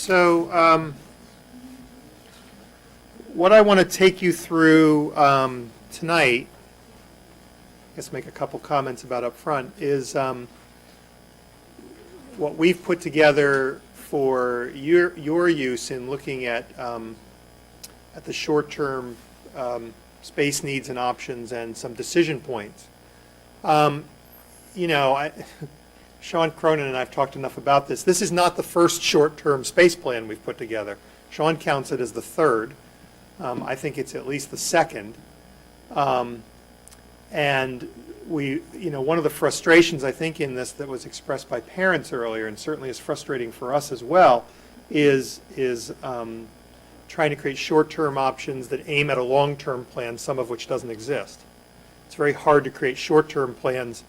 So what I want to take you through tonight, I guess make a couple comments about up front, is what we've put together for your use in looking at the short-term space needs and options and some decision points. You know, Sean Cronin and I have talked enough about this. This is not the first short-term space plan we've put together. Sean counts it as the third. I think it's at least the second. And one of the frustrations I think in this that was expressed by parents earlier, and certainly is frustrating for us as well, is trying to create short-term options that aim at a long-term plan, some of which doesn't exist. It's very hard to create short-term plans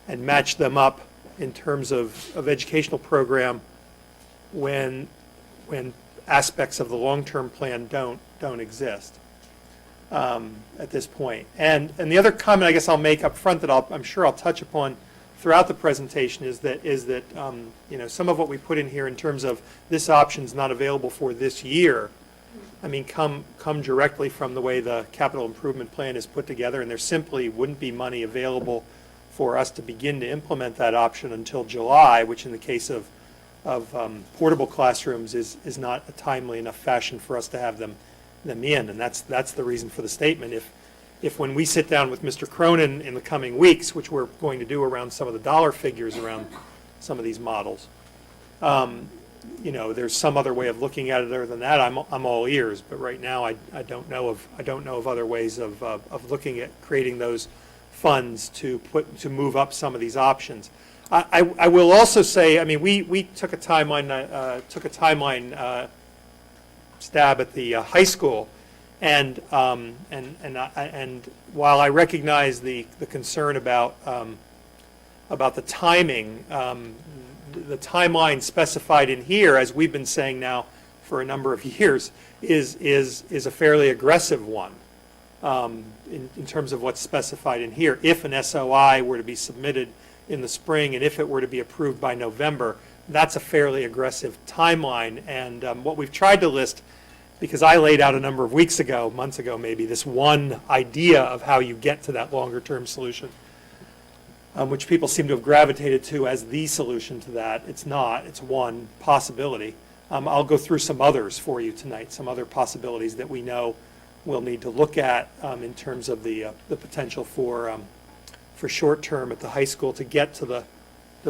and match them up in terms of educational program when aspects of the long-term plan don't exist at this point. And the other comment I guess I'll make up front that I'm sure I'll touch upon throughout the presentation is that some of what we put in here in terms of this option's not available for this year, I mean come directly from the way the capital improvement plan is put together, and there simply wouldn't be money available for us to begin to implement that option until July, which in the case of portable classrooms is not a timely enough fashion for us to have them in, and that's the reason for the statement. If when we sit down with Mr. Cronin in the coming weeks, which we're going to do around some of the dollar figures around some of these models, there's some other way of looking at it other than that, I'm all ears. But right now, I don't know of other ways of looking at creating those funds to move up some of these options. I will also say, I mean, we took a timeline stab at the high school, and while I recognize the concern about the timing, the timeline specified in here, as we've been saying now for a number of years, is a fairly aggressive one. In terms of what's specified in here. If an SOI were to be submitted in the spring and if it were to be approved by November, that's a fairly aggressive timeline. And what we've tried to list, because I laid out a number of weeks ago, months ago maybe, this one idea of how you get to that longer term solution, which people seem to have gravitated to as the solution to that. It's not. It's one possibility. I'll go through some others for you tonight, some other possibilities that we know we'll need to look at in terms of the potential for short term at the high school to get to the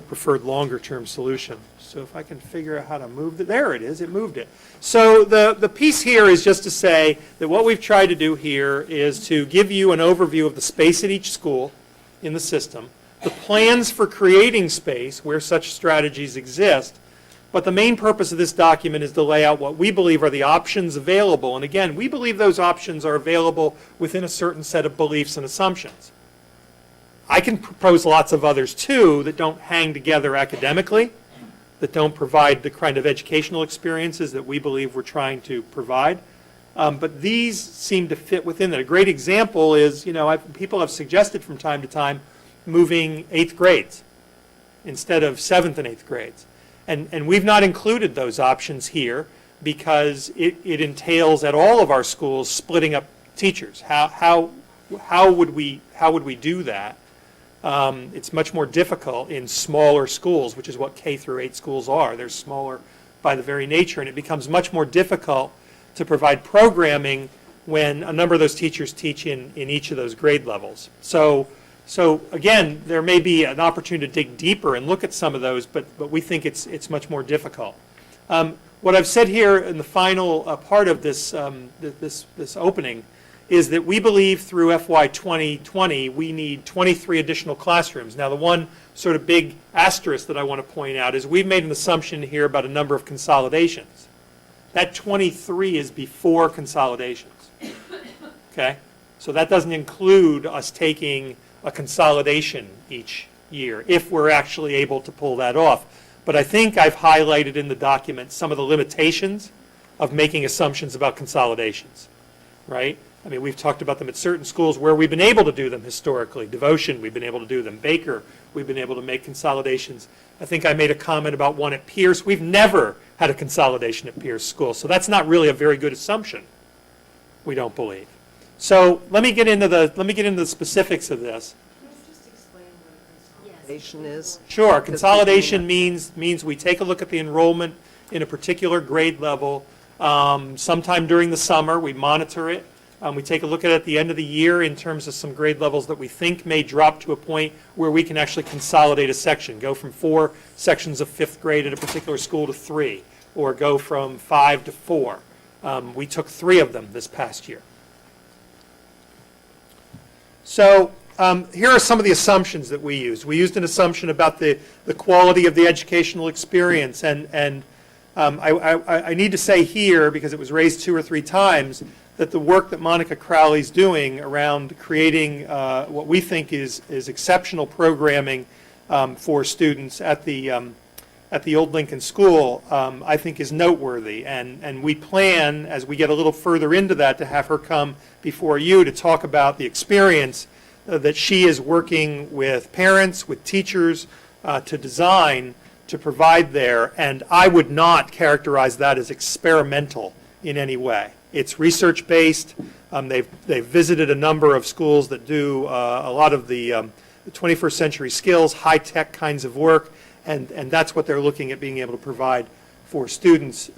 preferred longer term solution. So if I can figure out how to move it, there it is, it moved it. So the piece here is just to say that what we've tried to do here is to give you an overview of the space at each school in the system, the plans for creating space where such strategies exist. But the main purpose of this document is to lay out what we believe are the options available. And again, we believe those options are available within a certain set of beliefs and assumptions. I can propose lots of others too that don't hang together academically, that don't provide the kind of educational experiences that we believe we're trying to provide. But these seem to fit within that. A great example is, people have suggested from time to time moving 8th grades instead of 7th and 8th grades. And we've not included those options here because it entails at all of our schools splitting up teachers. How would we do that? It's much more difficult in smaller schools, which is what K through 8 schools are. They're smaller by the very nature, and it becomes much more difficult to provide programming when a number of those teachers teach in each of those grade levels. So again, there may be an opportunity to dig deeper and look at some of those, but we think it's much more difficult. What I've said here in the final part of this this opening is that we believe through FY 2020 we need 23 additional classrooms. Now the one sort of big asterisk that I want to point out is we've made an assumption here about a number of consolidations. That 23 is before consolidations. Okay? So that doesn't include us taking a consolidation each year, if we're actually able to pull that off. But I think I've highlighted in the document some of the limitations of making assumptions about consolidations, right? I mean, we've talked about them at certain schools where we've been able to do them historically. Devotion, we've been able to do them. Baker, we've been able to make consolidations. I think I made a comment about one at Pierce. We've never had a consolidation at Pierce School. So that's not really a very good assumption, we don't believe. So let me get into the specifics of this. Can you just explain what a consolidation is? Sure. Consolidation means we take a look at the enrollment in a particular grade level. Sometime during the summer, we monitor it. We take a look at it at the end of the year in terms of some grade levels that we think may drop to a point where we can actually consolidate a section, go from 4 sections of 5th grade at a particular school to 3, or go from 5 to 4. We took 3 of them this past year. So here are some of the assumptions that we used. We used an assumption about the quality of the educational experience, and I need to say here, because it was raised 2 or 3 times, that the work that Monica Crowley's doing around creating what we think is exceptional programming for students at the Old Lincoln School, I think is noteworthy. And we plan, as we get a little further into that, to have her come before you to talk about the experience that she is working with parents, with teachers, to design, to provide there. And I would not characterize that as experimental in any way. It's research-based. They've visited a number of schools that do a lot of the 21st century skills, high-tech kinds of work, and that's what they're looking at being able to provide for students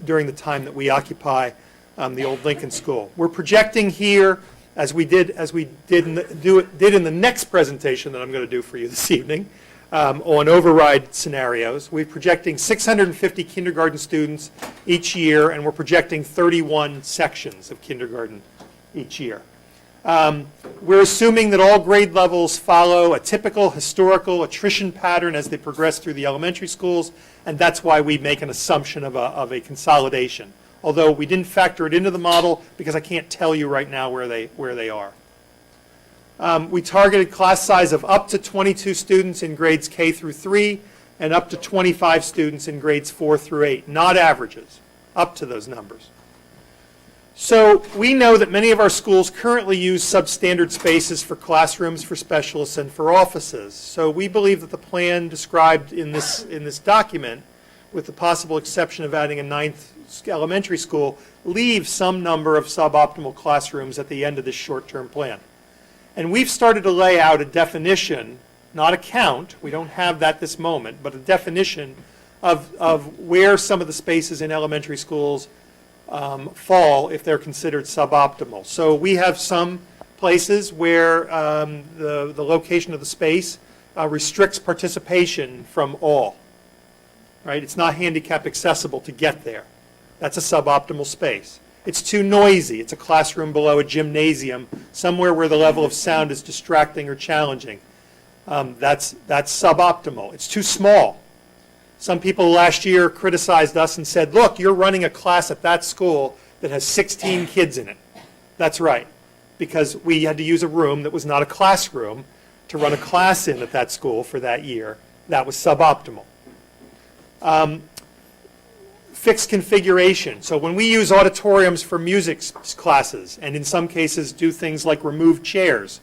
during the time that we occupy the Old Lincoln School. We're projecting here, as we did in the next presentation that I'm going to do for you this evening, on override scenarios. We're projecting 650 kindergarten students each year, and we're projecting 31 sections of kindergarten each year. We're assuming that all grade levels follow a typical historical attrition pattern as they progress through the elementary schools, and that's why we make an assumption of a consolidation. Although we didn't factor it into the model because I can't tell you right now where they are. We targeted class size of up to 22 students in grades K through 3 and up to 25 students in grades 4 through 8, not averages, up to those numbers. So we know that many of our schools currently use substandard spaces for classrooms, for specialists, and for offices. So we believe that the plan described in this document, with the possible exception of adding a 9th elementary school, leaves some number of suboptimal classrooms at the end of this short-term plan. And we've started to lay out a definition, not a count, we don't have that this moment, but a definition of where some of the spaces in elementary schools fall if they're considered suboptimal. So we have some places where the location of the space restricts participation from all, right? It's not handicap accessible to get there. That's a suboptimal space. It's too noisy. It's a classroom below a gymnasium, somewhere where the level of sound is distracting or challenging. That's suboptimal. It's too small. Some people last year criticized us and said, look, you're running a class at that school that has 16 kids in it. That's right, because we had to use a room that was not a classroom to run a class in at that school for that year. That was suboptimal. Fixed configuration. So when we use auditoriums for music classes, and in some cases do things like remove chairs,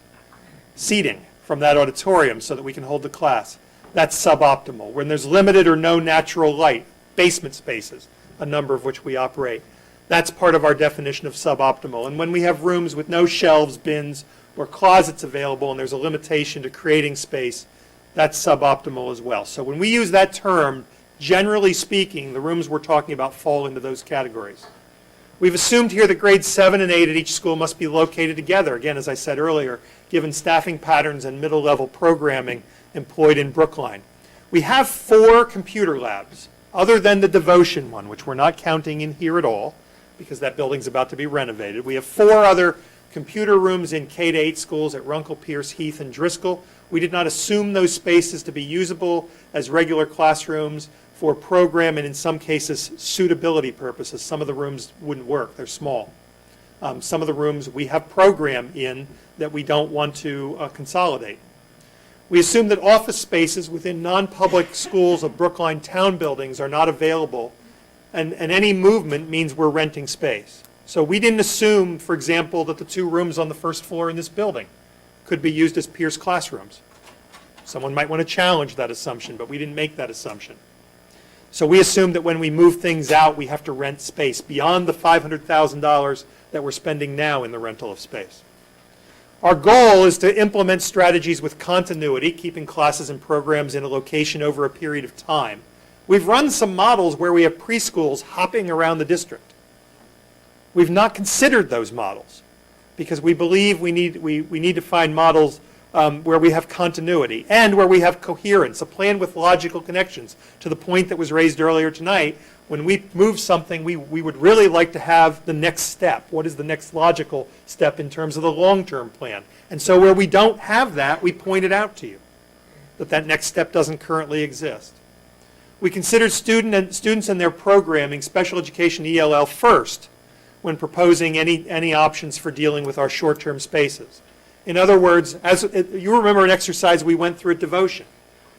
seating from that auditorium so that we can hold the class, that's suboptimal. When there's limited or no natural light, basement spaces, a number of which we operate, that's part of our definition of suboptimal. And when we have rooms with no shelves, bins, or closets available, and there's a limitation to creating space, that's suboptimal as well. So when we use that term, generally speaking, the rooms we're talking about fall into those categories. We've assumed here that grades 7 and 8 at each school must be located together, again, as I said earlier, given staffing patterns and middle-level programming employed in Brookline. We have 4 computer labs, other than the devotion one, which we're not counting in here at all, because that building's about to be renovated. We have 4 other computer rooms in K-8 schools at Runkle, Pierce, Heath, and Driscoll. We did not assume those spaces to be usable as regular classrooms for program and in some cases suitability purposes. Some of the rooms wouldn't work, they're small. Some of the rooms we have program in that we don't want to consolidate. We assume that office spaces within non-public schools of Brookline town buildings are not available, and any movement means we're renting space. So we didn't assume, for example, that the 2 rooms on the first floor in this building could be used as Pierce classrooms. Someone might want to challenge that assumption, but we didn't make that assumption. So we assume that when we move things out, we have to rent space beyond the $500,000 that we're spending now in the rental of space. Our goal is to implement strategies with continuity, keeping classes and programs in a location over a period of time. We've run some models where we have preschools hopping around the district. We've not considered those models because we believe we need to find models where we have continuity and where we have coherence, a plan with logical connections. To the point that was raised earlier tonight, when we move something, we would really like to have the next step. What is the next logical step in terms of the long-term plan? And so where we don't have that, we point it out to you, that next step doesn't currently exist. We consider students and their programming, special education ELL, first when proposing any options for dealing with our short-term spaces. In other words, as you remember an exercise we went through at Devotion,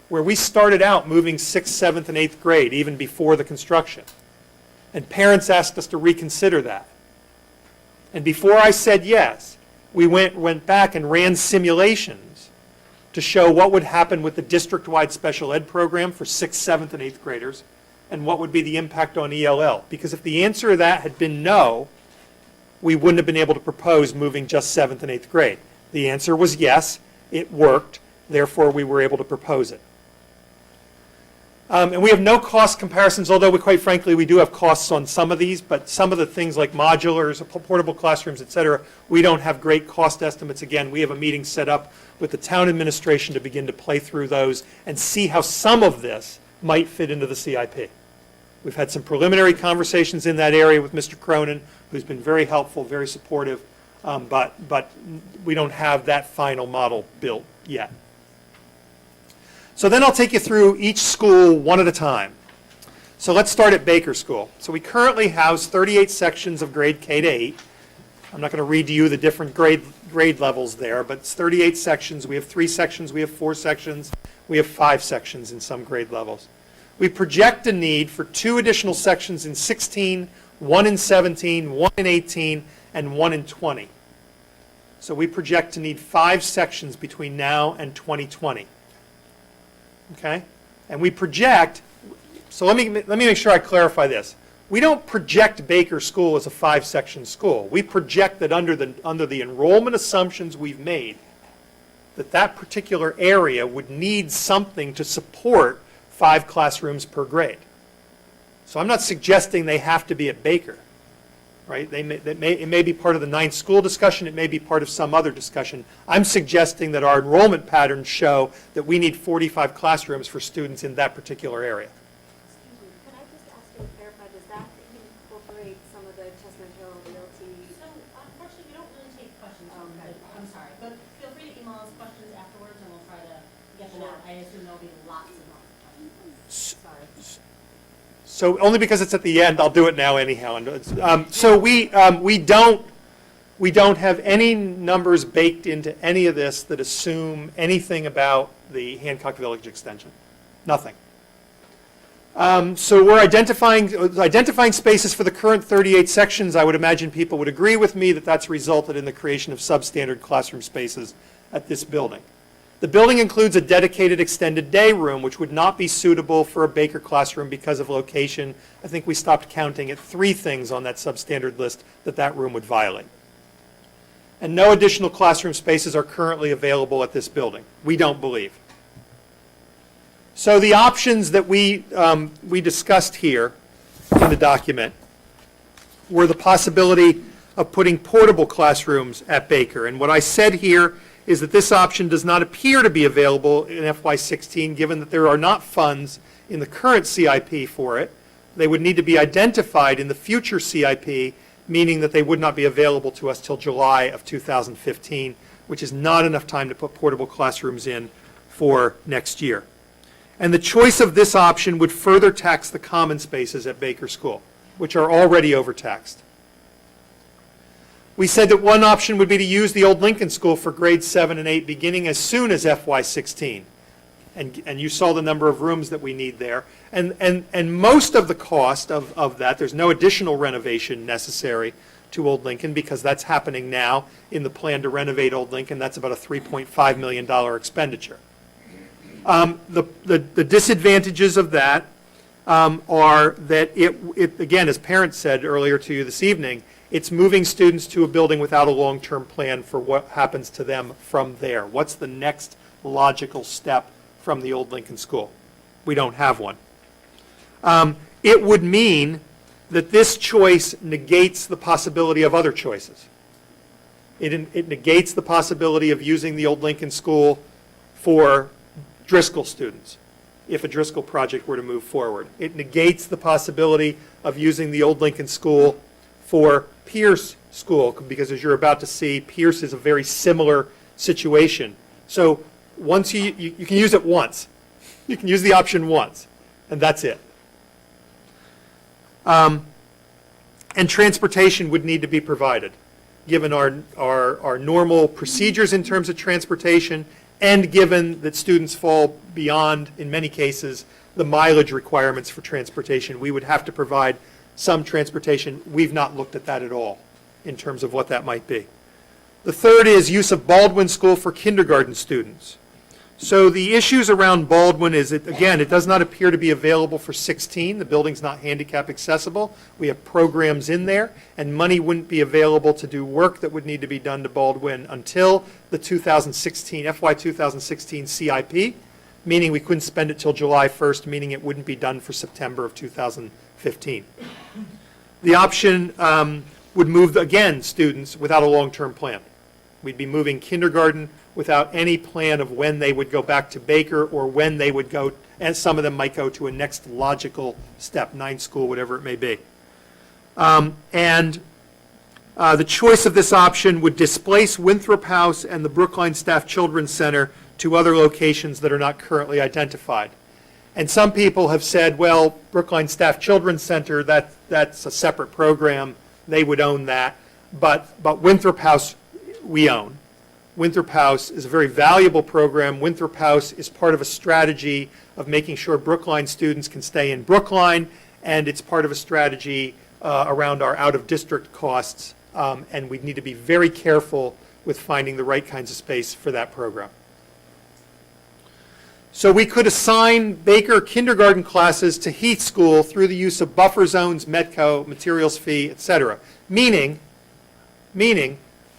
where we started out moving 6th, 7th, and 8th grade, even before the construction. And parents asked us to reconsider that. And before I said yes, we went back and ran simulations to show what would happen with the district-wide special ed program for 6th, 7th, and 8th graders, and what would be the impact on ELL. Because if the answer to that had been no, we wouldn't have been able to propose moving just 7th and 8th grade. The answer was yes, it worked, therefore we were able to propose it. And we have no cost comparisons, although quite frankly we do have costs on some of these, but some of the things like modulars, portable classrooms, et cetera, we don't have great cost estimates. Again, we have a meeting set up with the town administration to begin to play through those and see how some of this might fit into the CIP. We've had some preliminary conversations in that area with Mr. Cronin, who's been very helpful, very supportive, but we don't have that final model built yet. So then I'll take you through each school one at a time. So let's start at Baker School. So we currently house 38 sections of grade K to 8. I'm not going to read to you the different grade levels there, but it's 38 sections. We have 3 sections, we have 4 sections, we have 5 sections in some grade levels. We project a need for 2 additional sections in 16, 1 in 17, 1 in 18, and 1 in 20. So we project to need 5 sections between now and 2020. Okay? And we project, so let me make sure I clarify this. We don't project Baker School as a 5-section school. We project that under the enrollment assumptions we've made, that particular area would need something to support 5 classrooms per grade. So I'm not suggesting they have to be at Baker, right? It may be part of the 9th school discussion. It may be part of some other discussion. I'm suggesting that our enrollment patterns show that we need 45 classrooms for students in that particular area. Excuse me, could I just ask you to clarify, does that incorporate some of the Chestnut Hill Realty? So, unfortunately, we don't really take questions from I'm sorry, but feel free to email us questions afterwards and we'll try to get them out. I assume there'll be lots and lots of questions. Sorry. So only because it's at the end, I'll do it now anyhow. So we don't have any numbers baked into any of this that assume anything about the Hancock Village extension. Nothing. So we're identifying spaces for the current 38 sections. I would imagine people would agree with me that that's resulted in the creation of substandard classroom spaces at this building. The building includes a dedicated extended day room, which would not be suitable for a Baker classroom because of location. I think we stopped counting at 3 things on that substandard list that room would violate. And no additional classroom spaces are currently available at this building. We don't believe. So the options that we discussed here in the document were the possibility of putting portable classrooms at Baker. And what I said here is that this option does not appear to be available in FY16, given that there are not funds in the current CIP for it. They would need to be identified in the future CIP, meaning that they would not be available to us till July of 2015, which is not enough time to put portable classrooms in for next year. And the choice of this option would further tax the common spaces at Baker School, which are already overtaxed. We said that one option would be to use the old Lincoln School for grades 7 and 8 beginning as soon as FY16. And you saw the number of rooms that we need there. And most of the cost of that, there's no additional renovation necessary to Old Lincoln because that's happening now in the plan to renovate Old Lincoln. That's about a $3.5 million expenditure. The disadvantages of that are that it, again, as parents said earlier to you this evening, it's moving students to a building without a long-term plan for what happens to them from there. What's the next logical step from the old Lincoln School? We don't have one. It would mean that this choice negates the possibility of other choices. It negates the possibility of using the old Lincoln School for Driscoll students, if a Driscoll project were to move forward. It negates the possibility of using the old Lincoln School for Pierce School, because as you're about to see, Pierce is a very similar situation. So once you can use it once. You can use the option once, and that's it. And transportation would need to be provided, given our normal procedures in terms of transportation, and given that students fall beyond, in many cases, the mileage requirements for transportation. We would have to provide some transportation. We've not looked at that at all in terms of what that might be. The third is use of Baldwin School for kindergarten students. So the issues around Baldwin is, again, it does not appear to be available for 16. The building's not handicap accessible. We have programs in there, and money wouldn't be available to do work that would need to be done to Baldwin until the FY 2016 CIP, meaning we couldn't spend it till July 1st, meaning it wouldn't be done for September of 2015. The option would move, again, students without a long-term plan. We'd be moving kindergarten without any plan of when they would go back to Baker or when they would go, and some of them might go to a next logical step, 9 school, whatever it may be. The choice of this option would displace Winthrop House and the Brookline Staff Children's Center to other locations that are not currently identified. And some people have said, well, Brookline Staff Children's Center, that's a separate program. They would own that. But Winthrop House, we own. Winthrop House is a very valuable program. Winthrop House is part of a strategy of making sure Brookline students can stay in Brookline, and it's part of a strategy around our out-of-district costs, and we need to be very careful with finding the right kinds of space for that program. So we could assign Baker kindergarten classes to Heath School through the use of buffer zones, Metco, materials fee, et cetera, meaning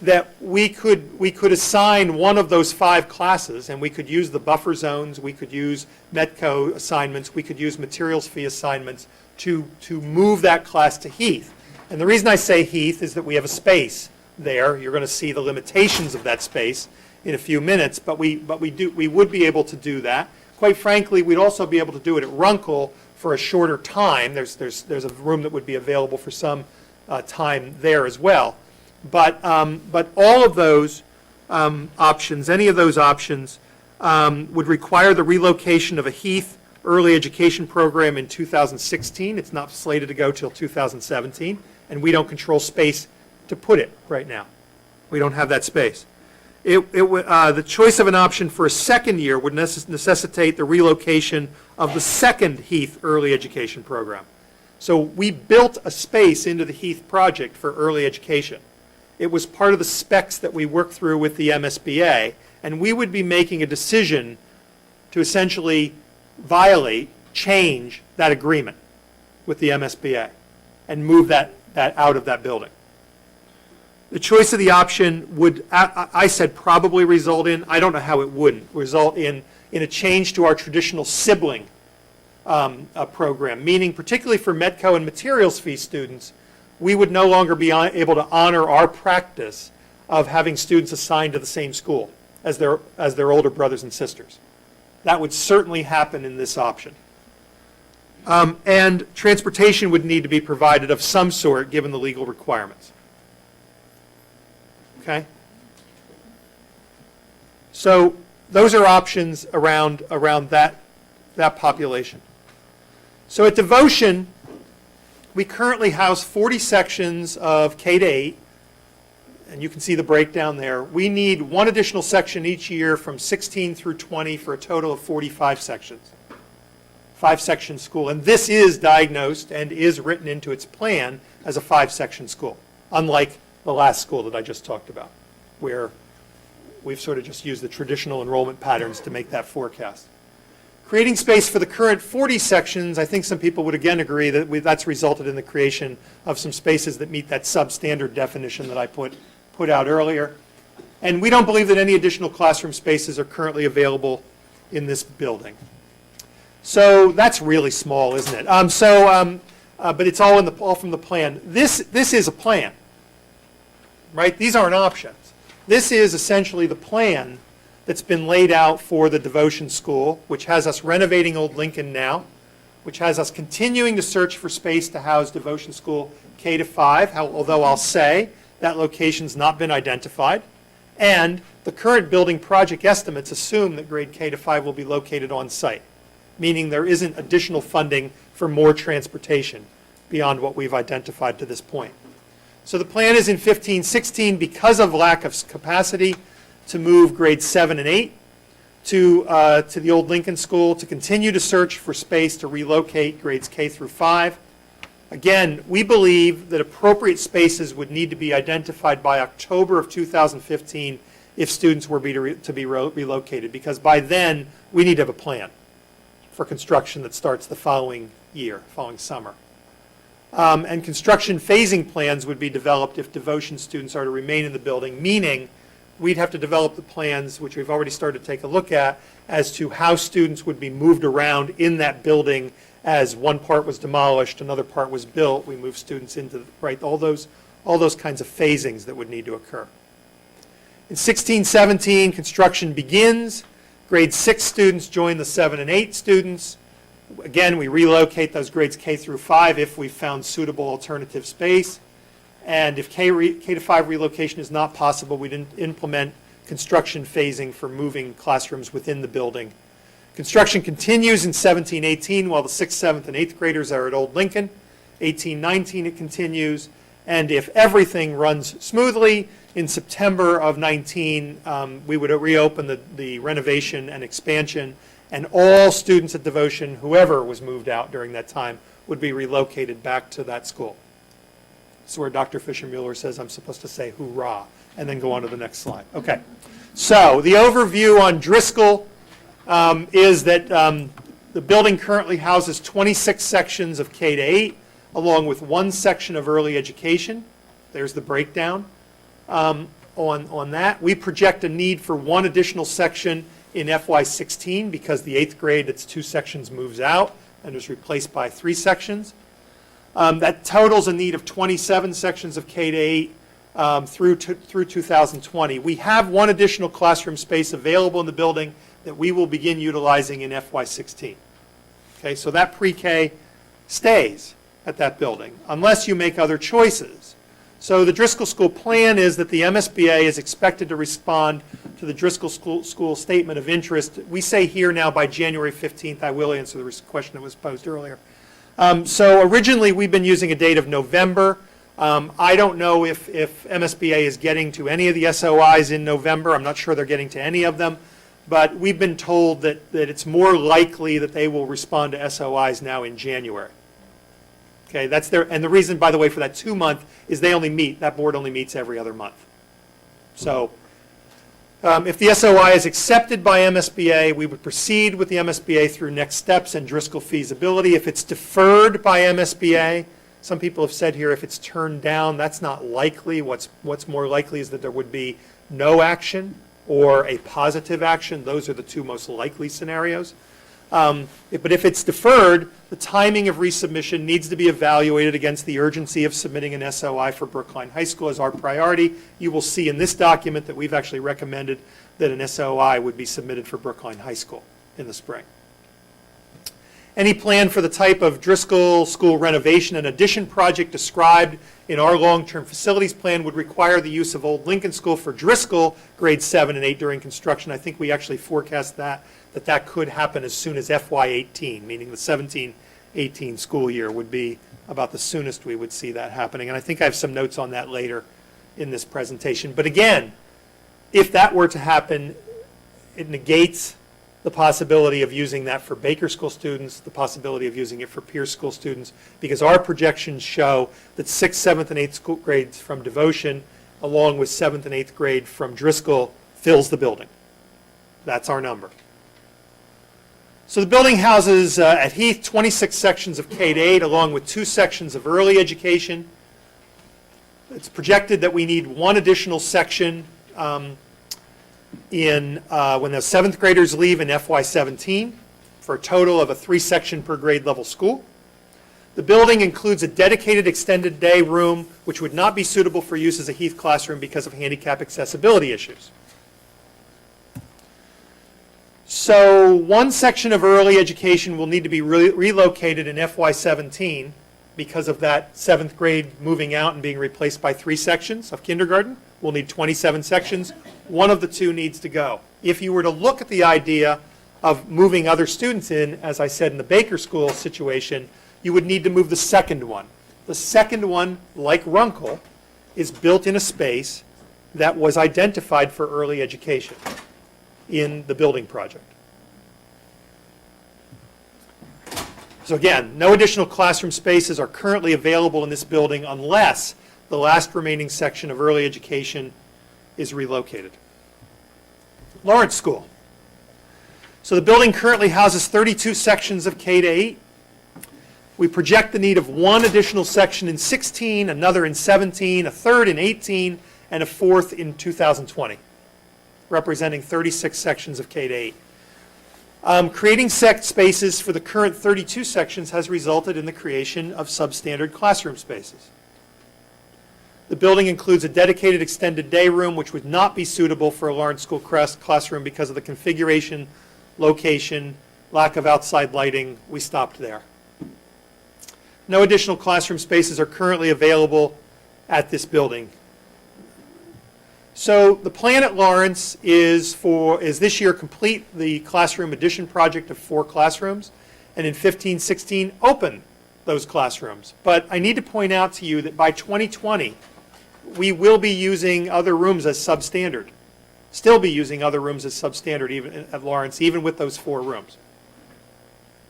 that we could assign one of those 5 classes, and we could use the buffer zones, we could use Metco assignments, we could use materials fee assignments to move that class to Heath. And the reason I say Heath is that we have a space there. You're going to see the limitations of that space in a few minutes, but we would be able to do that. Quite frankly, we'd also be able to do it at Runkle for a shorter time. There's a room that would be available for some time there as well. But all of those options, any of those options, would require the relocation of a Heath early education program in 2016. It's not slated to go till 2017, and we don't control space to put it right now. We don't have that space. The choice of an option for a second year would necessitate the relocation of the second Heath early education program. So we built a space into the Heath project for early education. It was part of the specs that we worked through with the MSBA, and we would be making a decision to essentially change that agreement with the MSBA and move that out of that building. The choice of the option would, I said probably result in, I don't know how it wouldn't, result in a change to our traditional sibling program, meaning particularly for Metco and materials fee students, we would no longer be able to honor our practice of having students assigned to the same school as their older brothers and sisters. That would certainly happen in this option. And transportation would need to be provided of some sort given the legal requirements. Okay? So those are options around that population. So at Devotion, we currently house 40 sections of K to 8, and you can see the breakdown there. We need one additional section each year from 16 through 20 for a total of 45 sections. 5-section school, and this is diagnosed and is written into its plan as a 5-section school, unlike the last school that I just talked about, where we've sort of just used the traditional enrollment patterns to make that forecast. Creating space for the current 40 sections, I think some people would again agree that that's resulted in the creation of some spaces that meet that substandard definition that I put out earlier. And we don't believe that any additional classroom spaces are currently available in this building. So that's really small, isn't it? But it's all from the plan. This is a plan, right? These aren't options. This is essentially the plan that's been laid out for the Devotion School, which has us renovating Old Lincoln now, which has us continuing to search for space to house Devotion School K-5, although I'll say that location's not been identified. And the current building project estimates assume that grade K-5 will be located on site, meaning there isn't additional funding for more transportation beyond what we've identified to this point. So the plan is in 15-16, because of lack of capacity, to move grades 7 and 8 to the Old Lincoln School, to continue to search for space to relocate grades K through 5. Again, we believe that appropriate spaces would need to be identified by October of 2015 if students were to be relocated, because by then we need to have a plan for construction that starts the following year, following summer. And construction phasing plans would be developed if Devotion students are to remain in the building, meaning we'd have to develop the plans, which we've already started to take a look at, as to how students would be moved around in that building as one part was demolished, another part was built. We move students into, right, all those kinds of phasings that would need to occur. In 16-17, construction begins. Grade 6 students join the 7 and 8 students. Again, we relocate those grades K through 5 if we found suitable alternative space. And if K to 5 relocation is not possible, we'd implement construction phasing for moving classrooms within the building. Construction continues in 17-18 while the 6th, 7th, and 8th graders are at Old Lincoln. 18-19 it continues. And if everything runs smoothly, in September of 19, we would reopen the renovation and expansion, and all students at Devotion, whoever was moved out during that time, would be relocated back to that school. This is where Dr. Fisher-Mueller says I'm supposed to say hoorah, and then go on to the next slide. Okay, so the overview on Driscoll is that the building currently houses 26 sections of K to 8, along with one section of early education. There's the breakdown on that. We project a need for one additional section in FY16 because the 8th grade, its 2 sections, moves out and is replaced by 3 sections. That totals a need of 27 sections of K to 8 through 2020. We have one additional classroom space available in the building that we will begin utilizing in FY16. Okay, so that pre-K stays at that building unless you make other choices. So the Driscoll School plan is that the MSBA is expected to respond to the Driscoll School Statement of Interest. We say here now by January 15th. I will answer the question that was posed earlier. So originally we've been using a date of November. I don't know if MSBA is getting to any of the SOIs in November. I'm not sure they're getting to any of them. But we've been told that it's more likely that they will respond to SOIs now in January. Okay, that's and the reason, by the way, for that 2-month is that board only meets every other month. So if the SOI is accepted by MSBA, we would proceed with the MSBA through next steps and Driscoll feasibility. If it's deferred by MSBA, some people have said here if it's turned down, that's not likely. What's more likely is that there would be no action or a positive action. Those are the 2 most likely scenarios. But if it's deferred, the timing of resubmission needs to be evaluated against the urgency of submitting an SOI for Brookline High School as our priority. You will see in this document that we've actually recommended that an SOI would be submitted for Brookline High School in the spring. Any plan for the type of Driscoll School renovation and addition project described in our long-term facilities plan would require the use of Old Lincoln School for Driscoll grades 7 and 8 during construction. I think we actually forecast that could happen as soon as FY18, meaning the 17-18 school year would be about the soonest we would see that happening. And I think I have some notes on that later in this presentation. But again, if that were to happen, it negates the possibility of using that for Baker School students, the possibility of using it for Pierce School students, because our projections show that 6th, 7th, and 8th school grades from Devotion, along with 7th and 8th grade from Driscoll, fills the building. That's our number. So the building houses at Heath 26 sections of K-8 along with 2 sections of early education. It's projected that we need 1 additional section when the 7th graders leave in FY17 for a total of a 3-section per grade level school. The building includes a dedicated extended day room which would not be suitable for use as a Heath classroom because of handicap accessibility issues. So 1 section of early education will need to be relocated in FY17 because of that 7th grade moving out and being replaced by 3 sections of kindergarten. We'll need 27 sections. 1 of the 2 needs to go. If you were to look at the idea of moving other students in, as I said in the Baker School situation, you would need to move the second one. The second one, like Runkle, is built in a space that was identified for early education in the building project. So again, no additional classroom spaces are currently available in this building unless the last remaining section of early education is relocated. Lawrence School. So the building currently houses 32 sections of K-8. We project the need of 1 additional section in 16, another in 17, a third in 18, and a 4th in 2020, representing 36 sections of K-8. Creating spaces for the current 32 sections has resulted in the creation of substandard classroom spaces. The building includes a dedicated extended day room which would not be suitable for a Lawrence School classroom because of the configuration, location, lack of outside lighting. We stopped there. No additional classroom spaces are currently available at this building. So the plan at Lawrence is this year complete the classroom addition project of 4 classrooms, and in 15-16 open those classrooms. But I need to point out to you that by 2020, we will be using other rooms as substandard. Still be using other rooms as substandard even at Lawrence, even with those 4 rooms.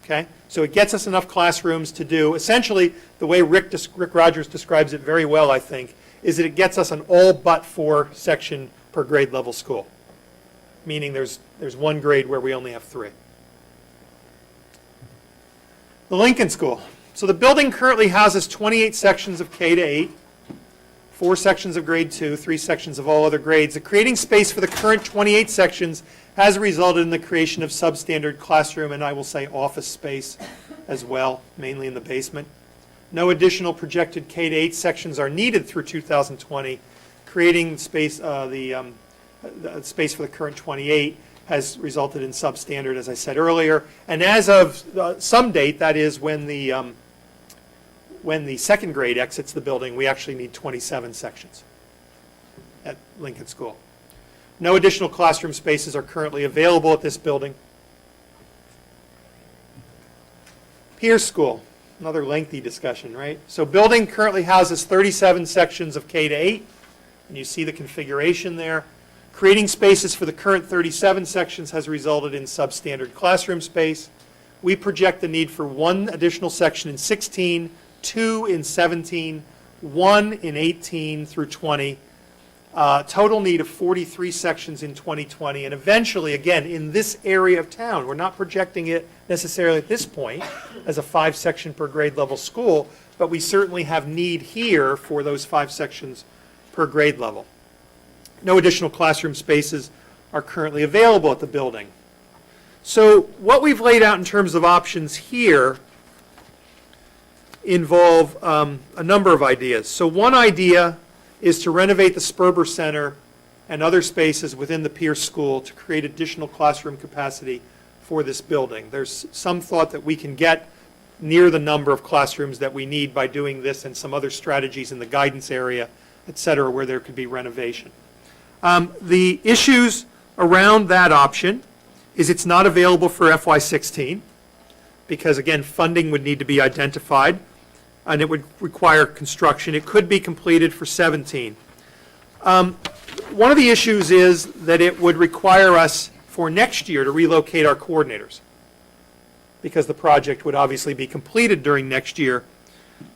Okay? So it gets us enough classrooms to do, essentially, the way Rick Rogers describes it very well, I think, is that it gets us an all but 4 section per grade level school, meaning there's 1 grade where we only have 3. The Lincoln School. So the building currently houses 28 sections of K-8, 4 sections of grade 2, 3 sections of all other grades. The creating space for the current 28 sections has resulted in the creation of substandard classroom and I will say office space as well, mainly in the basement. No additional projected K-8 sections are needed through 2020. Creating space, the space for the current 28 has resulted in substandard, as I said earlier. And as of some date, that is when the 2nd grade exits the building, we actually need 27 sections at Lincoln School. No additional classroom spaces are currently available at this building. Pierce School, another lengthy discussion, right? So building currently houses 37 sections of K-8, and you see the configuration there. Creating spaces for the current 37 sections has resulted in substandard classroom space. We project the need for 1 additional section in 16, 2 in 17, 1 in 18 through 20. Total need of 43 sections in 2020, and eventually, again, in this area of town, we're not projecting it necessarily at this point as a 5-section per grade level school, but we certainly have need here for those 5 sections per grade level. No additional classroom spaces are currently available at the building. So what we've laid out in terms of options here involve a number of ideas. So one idea is to renovate the Sperber Center and other spaces within the Pierce School to create additional classroom capacity for this building. There's some thought that we can get near the number of classrooms that we need by doing this and some other strategies in the guidance area, et cetera, where there could be renovation. The issues around that option is it's not available for FY16 because, again, funding would need to be identified and it would require construction. It could be completed for 17. One of the issues is that it would require us for next year to relocate our coordinators because the project would obviously be completed during next year,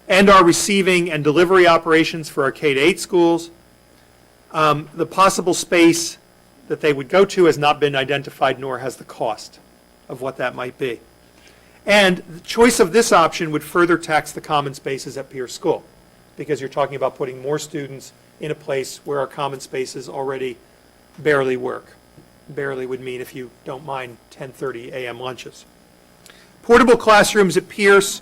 and our receiving and delivery operations for our K-8 schools. The possible space that they would go to has not been identified, nor has the cost of what that might be. And the choice of this option would further tax the common spaces at Pierce School, because you're talking about putting more students in a place where our common spaces already barely work. Barely would mean, if you don't mind, 10:30 a.m. lunches. Portable classrooms at Pierce,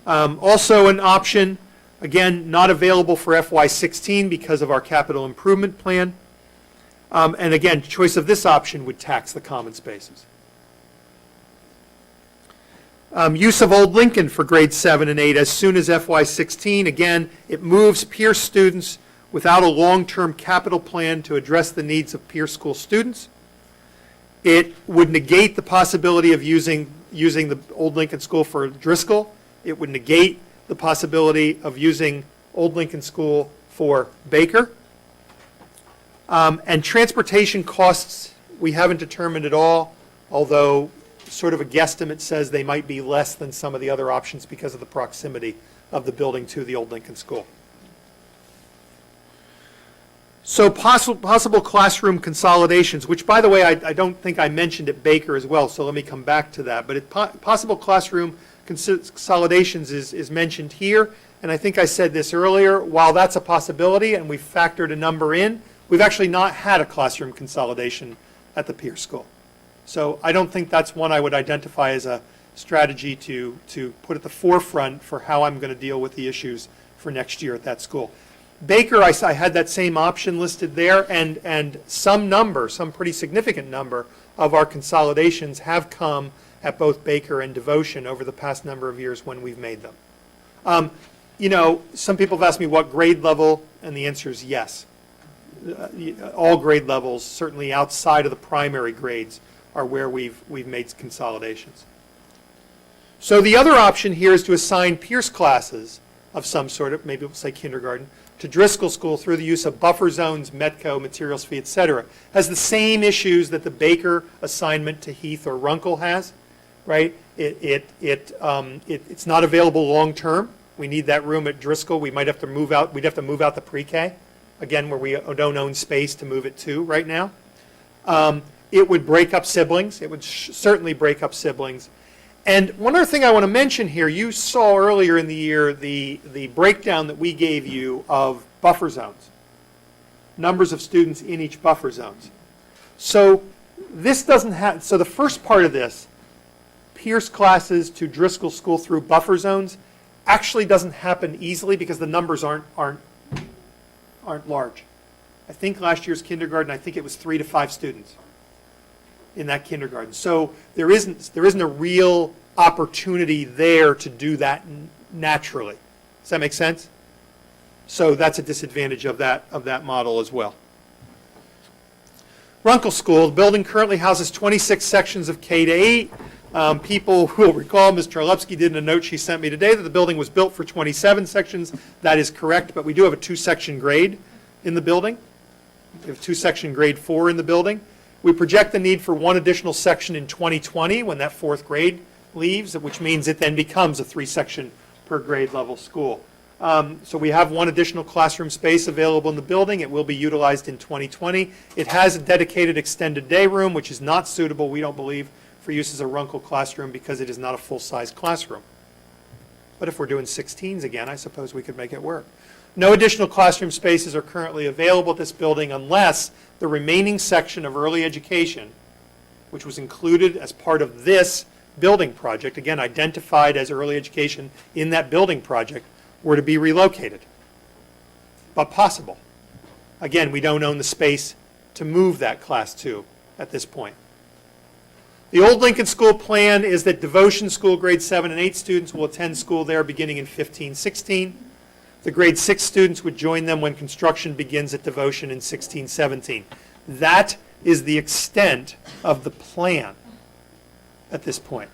also an option. Again, not available for FY16 because of our capital improvement plan. And again, choice of this option would tax the common spaces. Use of Old Lincoln for grades 7 and 8 as soon as FY16. Again, it moves Pierce students without a long-term capital plan to address the needs of Pierce School students. It would negate the possibility of using the Old Lincoln School for Driscoll. It would negate the possibility of using Old Lincoln School for Baker. And transportation costs, we haven't determined at all, although sort of a guesstimate says they might be less than some of the other options because of the proximity of the building to the Old Lincoln School. So possible classroom consolidations, which, by the way, I don't think I mentioned at Baker as well, so let me come back to that. But possible classroom consolidations is mentioned here, and I think I said this earlier. While that's a possibility and we've factored a number in, we've actually not had a classroom consolidation at the Pierce School. So I don't think that's one I would identify as a strategy to put at the forefront for how I'm going to deal with the issues for next year at that school. Baker, I had that same option listed there, and some pretty significant number of our consolidations have come at both Baker and Devotion over the past number of years when we've made them. Some people have asked me what grade level, and the answer is yes. All grade levels, certainly outside of the primary grades, are where we've made consolidations. So the other option here is to assign Pierce classes of some sort, of maybe we'll say kindergarten, to Driscoll School through the use of buffer zones, Metco, materials fee, etc. Has the same issues that the Baker assignment to Heath or Runkle has, right? It's not available long term. We need that room at Driscoll. We might have to move out. We'd have to move out the pre-K, again, where we don't own space to move it to right now. It would break up siblings. It would certainly break up siblings. And one other thing I want to mention here, you saw earlier in the year the breakdown that we gave you of buffer zones, numbers of students in each buffer zones. So this doesn't have, so the first part of this, Pierce classes to Driscoll School through buffer zones, actually doesn't happen easily because the numbers aren't large. I think last year's kindergarten, I think it was 3 to 5 students in that kindergarten. So there isn't a real opportunity there to do that naturally. Does that make sense? So that's a disadvantage of that model as well. Runkle School, the building currently houses 26 sections of K to 8. People will recall Ms. Charlepsky did in a note she sent me today that the building was built for 27 sections. That is correct, but we do have a 2-section grade in the building. We have 2-section grade 4 in the building. We project the need for 1 additional section in 2020 when that 4th grade leaves, which means it then becomes a 3-section per grade level school. So we have 1 additional classroom space available in the building. It will be utilized in 2020. It has a dedicated extended day room, which is not suitable, we don't believe, for use as a Runkle classroom because it is not a full-size classroom. But if we're doing 16s again, I suppose we could make it work. No additional classroom spaces are currently available at this building unless the remaining section of early education, which was included as part of this building project, again identified as early education in that building project, were to be relocated. But possible. Again, we don't own the space to move that class to at this point. The Old Lincoln School plan is that Devotion School grade 7 and 8 students will attend school there beginning in 15-16. The grade 6 students would join them when construction begins at Devotion in 16-17. That is the extent of the plan at this point.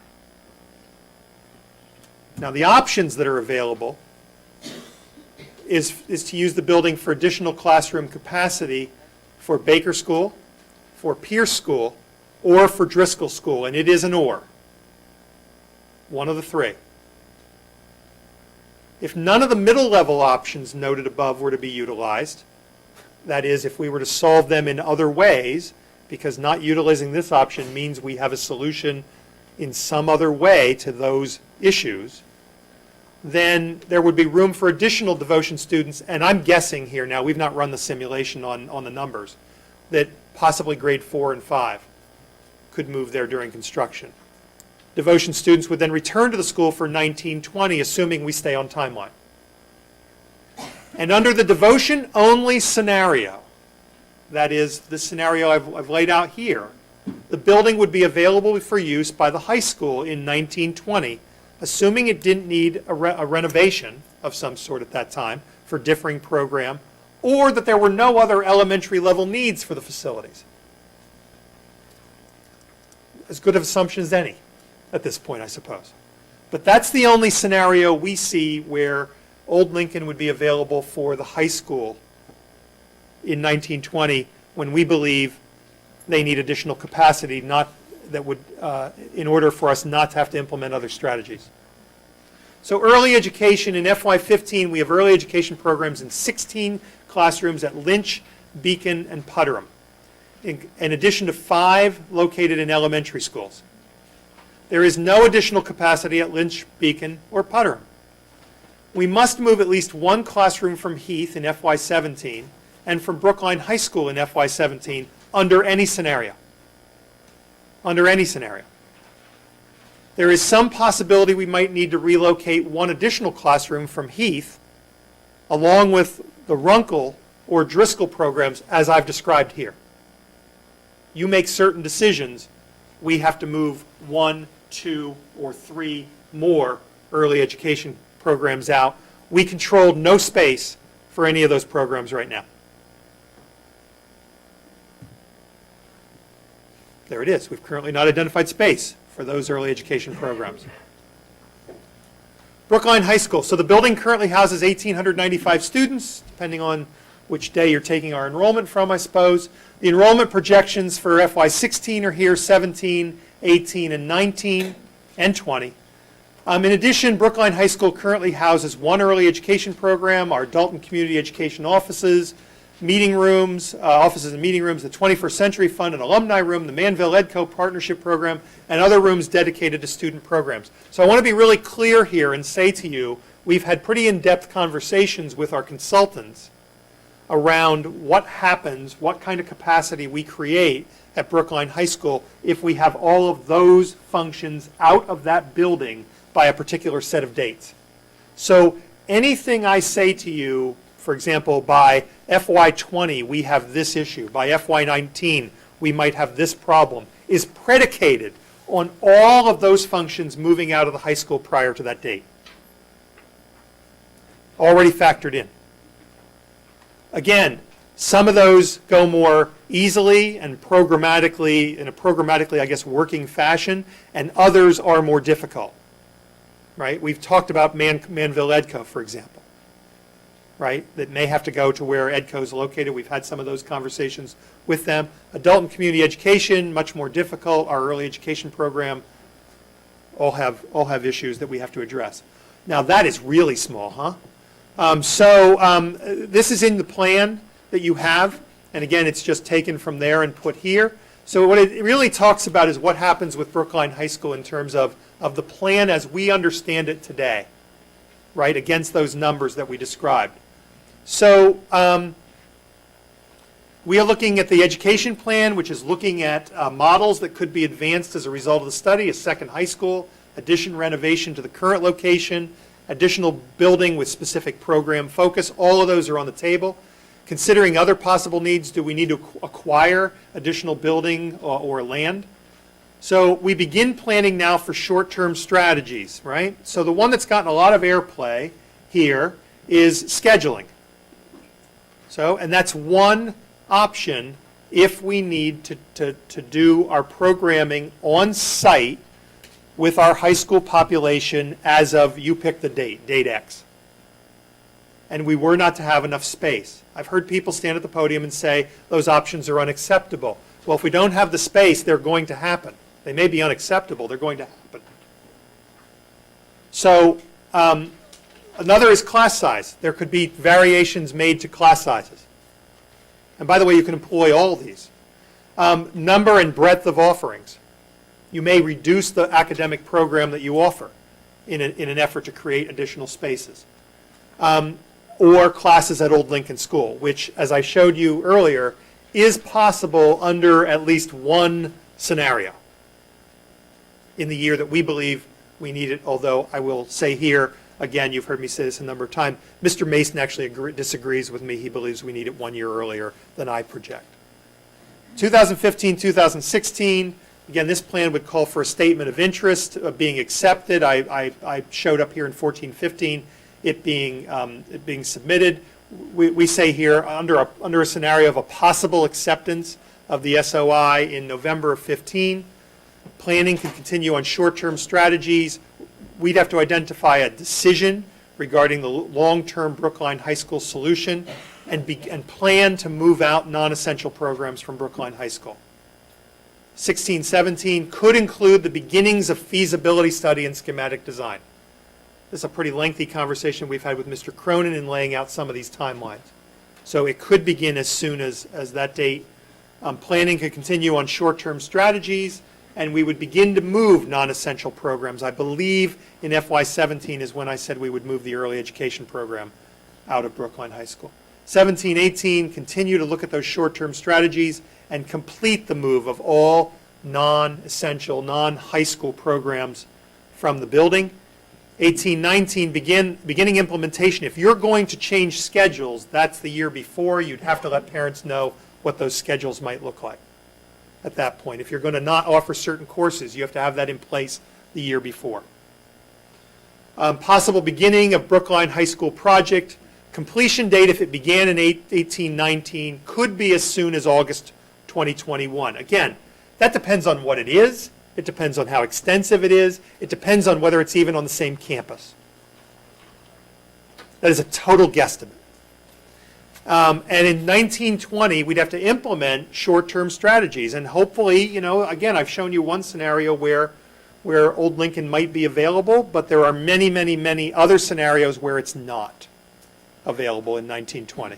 Now, the options that are available is to use the building for additional classroom capacity for Baker School, for Pierce School, or for Driscoll School, and it is an or. One of the 3. If none of the middle level options noted above were to be utilized, that is, if we were to solve them in other ways, because not utilizing this option means we have a solution in some other way to those issues, then there would be room for additional devotion students, and I'm guessing here now, we've not run the simulation on the numbers, that possibly grade 4 and 5 could move there during construction. Devotion students would then return to the school for 1920, assuming we stay on timeline. And under the devotion-only scenario, that is the scenario I've laid out here, the building would be available for use by the high school in 1920, assuming it didn't need a renovation of some sort at that time for differing program, or that there were no other elementary level needs for the facilities. As good of assumption as any at this point, I suppose. But that's the only scenario we see where Old Lincoln would be available for the high school in 1920, when we believe they need additional capacity, not that would, in order for us not to have to implement other strategies. So early education in FY15, we have early education programs in 16 classrooms at Lynch, Beacon, and Putteram, in addition to 5 located in elementary schools. There is no additional capacity at Lynch, Beacon, or Putteram. We must move at least 1 classroom from Heath in FY17 and from Brookline High School in FY17 under any scenario. Under any scenario. There is some possibility we might need to relocate 1 additional classroom from Heath, along with the Runkle or Driscoll programs as I've described here. You make certain decisions, we have to move 1, 2, or 3 more early education programs out. We controlled no space for any of those programs right now. There it is. We've currently not identified space for those early education programs. Brookline High School. So the building currently houses 1,895 students, depending on which day you're taking our enrollment from, I suppose. The enrollment projections for FY16 are here, 17, 18, and 19, and 20. In addition, Brookline High School currently houses 1 early education program, our adult and community education offices, meeting rooms, offices and meeting rooms, the 21st Century Fund and Alumni Room, the Manville EDCO Partnership Program, and other rooms dedicated to student programs. So I want to be really clear here and say to you, we've had pretty in-depth conversations with our consultants around what happens, what kind of capacity we create at Brookline High School if we have all of those functions out of that building by a particular set of dates. So anything I say to you, for example, by FY20 we have this issue, by FY19 we might have this problem, is predicated on all of those functions moving out of the high school prior to that date. Already factored in. Again, some of those go more easily and programmatically, in a programmatically, I guess, working fashion, and others are more difficult, right? We've talked about Manville EDCO, for example, right? That may have to go to where EDCO is located. We've had some of those conversations with them. Adult and community education, much more difficult. Our early education program all have issues that we have to address. Now that is really small, huh? This is in the plan that you have, and again, it's just taken from there and put here. So what it really talks about is what happens with Brookline High School in terms of the plan as we understand it today, right, against those numbers that we described. So we are looking at the education plan, which is looking at models that could be advanced as a result of the study, a second high school, addition renovation to the current location, additional building with specific program focus. All of those are on the table. Considering other possible needs, do we need to acquire additional building or land? So we begin planning now for short-term strategies, right? So the one that's gotten a lot of airplay here is scheduling. So, and that's one option if we need to do our programming on site with our high school population as of, you pick the date X. And we were not to have enough space. I've heard people stand at the podium and say those options are unacceptable. Well, if we don't have the space, they're going to happen. They may be unacceptable, they're going to happen. So another is class size. There could be variations made to class sizes. And by the way, you can employ all these. Number and breadth of offerings. You may reduce the academic program that you offer in an effort to create additional spaces. Or classes at Old Lincoln School, which, as I showed you earlier, is possible under at least one scenario in the year that we believe we need it, although I will say here, again, you've heard me say this a number of times, Mr. Mason actually disagrees with me. He believes we need it 1 year earlier than I project. 2015, 2016, again, this plan would call for a statement of interest being accepted. I showed up here in 14, 15, it being submitted. We say here, under a scenario of a possible acceptance of the SOI in November of 15, planning can continue on short-term strategies. We'd have to identify a decision regarding the long-term Brookline High School solution and plan to move out non-essential programs from Brookline High School. 16, 17 could include the beginnings of feasibility study and schematic design. This is a pretty lengthy conversation we've had with Mr. Cronin in laying out some of these timelines. So it could begin as soon as that date. Planning could continue on short-term strategies, and we would begin to move non-essential programs. I believe in FY17 is when I said we would move the early education program out of Brookline High School. 17, 18, continue to look at those short-term strategies and complete the move of all non-essential, non-high school programs from the building. 18, 19, beginning implementation. If you're going to change schedules, that's the year before. You'd have to let parents know what those schedules might look like at that point. If you're going to not offer certain courses, you have to have that in place the year before. Possible beginning of Brookline High School project. Completion date, if it began in 18, 19, could be as soon as August 2021. Again, that depends on what it is. It depends on how extensive it is. It depends on whether it's even on the same campus. That is a total guesstimate. And in 1920, we'd have to implement short-term strategies. And hopefully, again, I've shown you one scenario where Old Lincoln might be available, but there are many, many, many other scenarios where it's not available in 1920.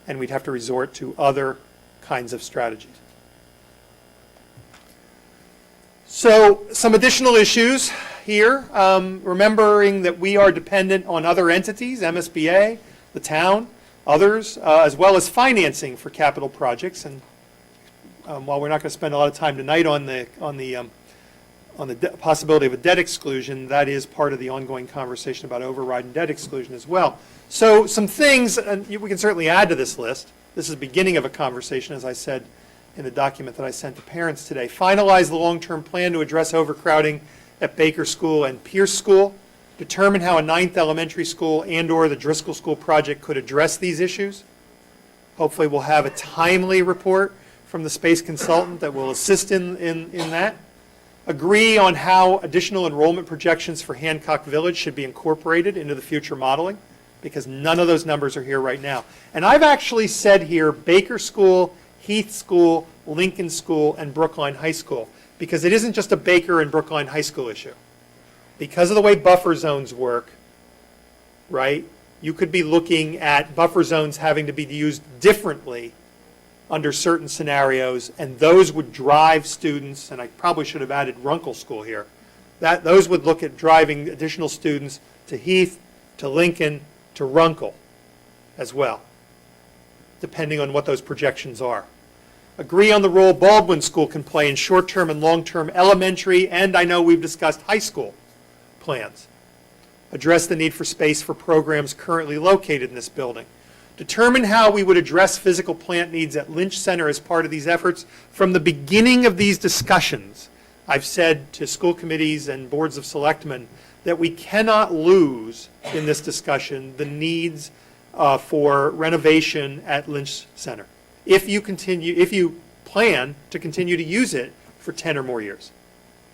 And we'd have to resort to other kinds of strategies. So some additional issues here, remembering that we are dependent on other entities, MSBA, the town, others, as well as financing for capital projects. And while we're not going to spend a lot of time tonight on the possibility of a debt exclusion, that is part of the ongoing conversation about override and debt exclusion as well. So some things, and we can certainly add to this list. This is the beginning of a conversation, as I said in the document that I sent to parents today. Finalize the long-term plan to address overcrowding at Baker School and Pierce School. Determine how a 9th elementary school and or the Driscoll School project could address these issues. Hopefully we'll have a timely report from the space consultant that will assist in that. Agree on how additional enrollment projections for Hancock Village should be incorporated into the future modeling, because none of those numbers are here right now. And I've actually said here Baker School, Heath School, Lincoln School, and Brookline High School, because it isn't just a Baker and Brookline High School issue. Because of the way buffer zones work, right, you could be looking at buffer zones having to be used differently under certain scenarios, and those would drive students, and I probably should have added Runkle School here, those would look at driving additional students to Heath, to Lincoln, to Runkle as well, depending on what those projections are. Agree on the role Baldwin School can play in short-term and long-term elementary, and I know we've discussed high school plans. Address the need for space for programs currently located in this building. Determine how we would address physical plant needs at Lynch Center as part of these efforts. From the beginning of these discussions, I've said to school committees and boards of selectmen that we cannot lose in this discussion the needs for renovation at Lynch Center. If you plan to continue to use it for 10 or more years.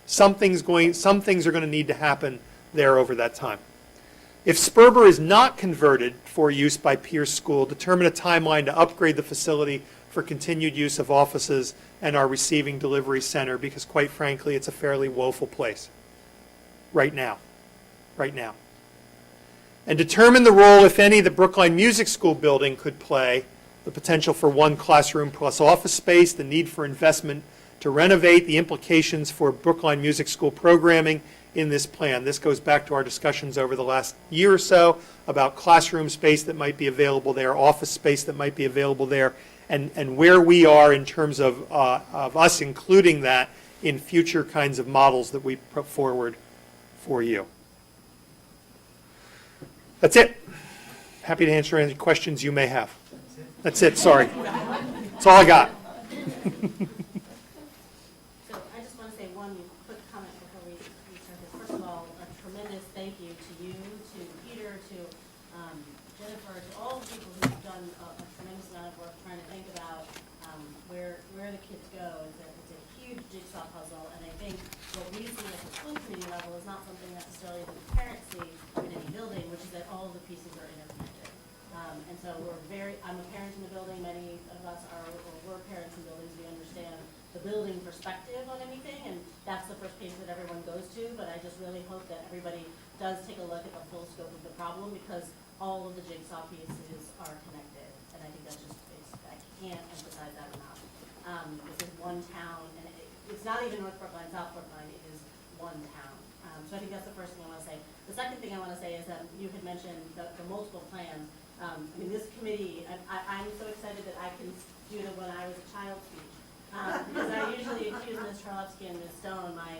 Some things are going to need to happen there over that time. If Sperber is not converted for use by Pierce School, determine a timeline to upgrade the facility for continued use of offices and our receiving delivery center, because quite frankly, it's a fairly woeful place right now. And determine the role, if any, the Brookline Music School building could play, the potential for one classroom plus office space, the need for investment to renovate, the implications for Brookline Music School programming in this plan. This goes back to our discussions over the last year or so about classroom space that might be available there, office space that might be available there, and where we are in terms of us including that in future kinds of models that we put forward for you. That's it. Happy to answer any questions you may have. That's it, sorry. That's all I got. So I just want to say one quick comment before we start this. First of all, a tremendous thank you to you, to Peter, to Jennifer, to all the people who've done a tremendous amount of work trying to think about where the kids go. It's a huge jigsaw puzzle, and I think what we see at the school committee level is not something necessarily that the parents see in any building, which is that all of the pieces are interconnected. And so I'm a parent in the building, many of us are, or were parents in buildings, we understand the building perspective on anything, and that's the first page that everyone goes to, but I just really hope that everybody does take a look at the full scope of the problem, because all of the jigsaw pieces are connected, and I think that's just, I can't emphasize that enough. This is one town, and it's not even North Brookline, South Brookline, it is one town. So I think that's the first thing I want to say. The second thing I want to say is that you had mentioned the multiple plans. I mean, this committee, I'm so excited that I can do the when I was a child speech. Because I usually accuse Ms. Charlevsky and Ms. Stone, my,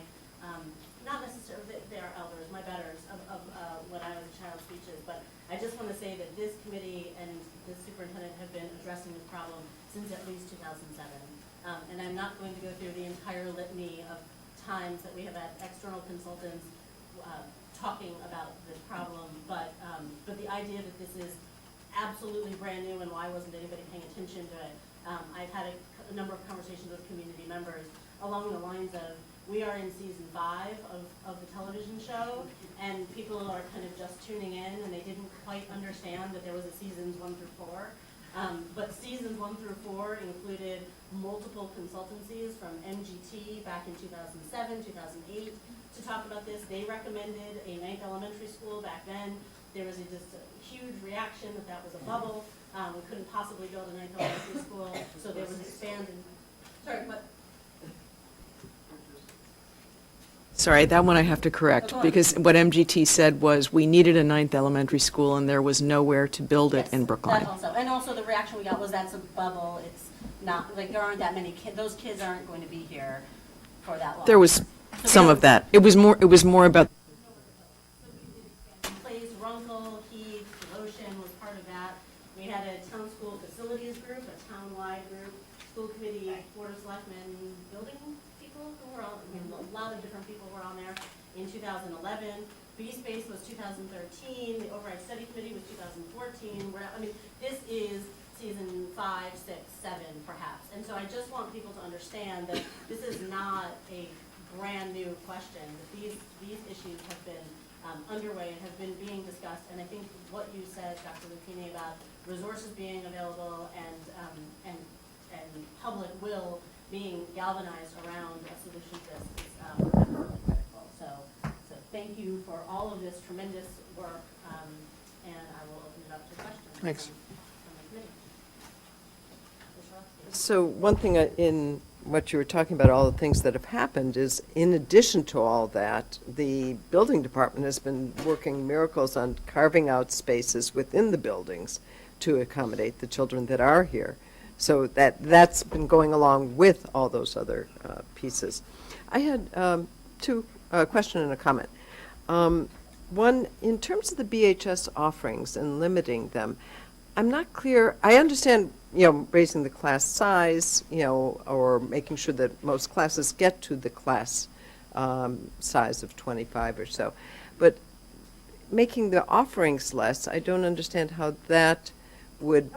not necessarily, they are elders, my betters of when I was a child speeches. But I just want to say that this committee and the superintendent have been addressing this problem since at least 2007. And I'm not going to go through the entire litany of times that we have had external consultants talking about this problem, but the idea that this is absolutely brand new and why wasn't anybody paying attention to it. I've had a number of conversations with community members along the lines of, we are in season 5 of the television show, and people are kind of just tuning in, and they didn't quite understand that there was a seasons 1 through 4. But seasons 1 through 4 included multiple consultancies from MGT back in 2007, 2008 to talk about this. They recommended a 9th elementary school back then. There was just a huge reaction that was a bubble. We couldn't possibly build a 9th elementary school, so there was expanded. Sorry, what? Sorry, that one I have to correct, Oh, go on. because what MGT said was we needed a 9th elementary school and there was nowhere to build it Yes, in Brookline. That also, and also the reaction we got was that's a bubble. It's not, like, there aren't that many kids. Those kids aren't going to be here for that long. There was some of that. It was more about, Plays, Runkle, Heath, Devotion was part of that. We had a town school facilities group, a town-wide group, school committee, board of selectmen, building people who were all, I mean, a lot of different people were on there in 2011. B-Space was 2013, the override study committee was 2014. I mean, this is season 5, 6, 7, perhaps. And so I just want people to understand that this is not a brand new question, that these issues have been underway and have been being discussed. And I think what you said, Dr. Lupini, about resources being available and public will being galvanized around a solution to this is really critical. So thank you for all of this tremendous work, and I will open it up to questions. Thanks. From the committee. Ms. Charlevsky. So one thing in what you were talking about, all the things that have happened, is in addition to all that, the building department has been working miracles on carving out spaces within the buildings to accommodate the children that are here. So that's been going along with all those other pieces. I had two, a question and a comment. One, in terms of the BHS offerings and limiting them, I'm not clear. I understand, raising the class size, or making sure that most classes get to the class size of 25 or so. But making the offerings less, I don't understand how that would,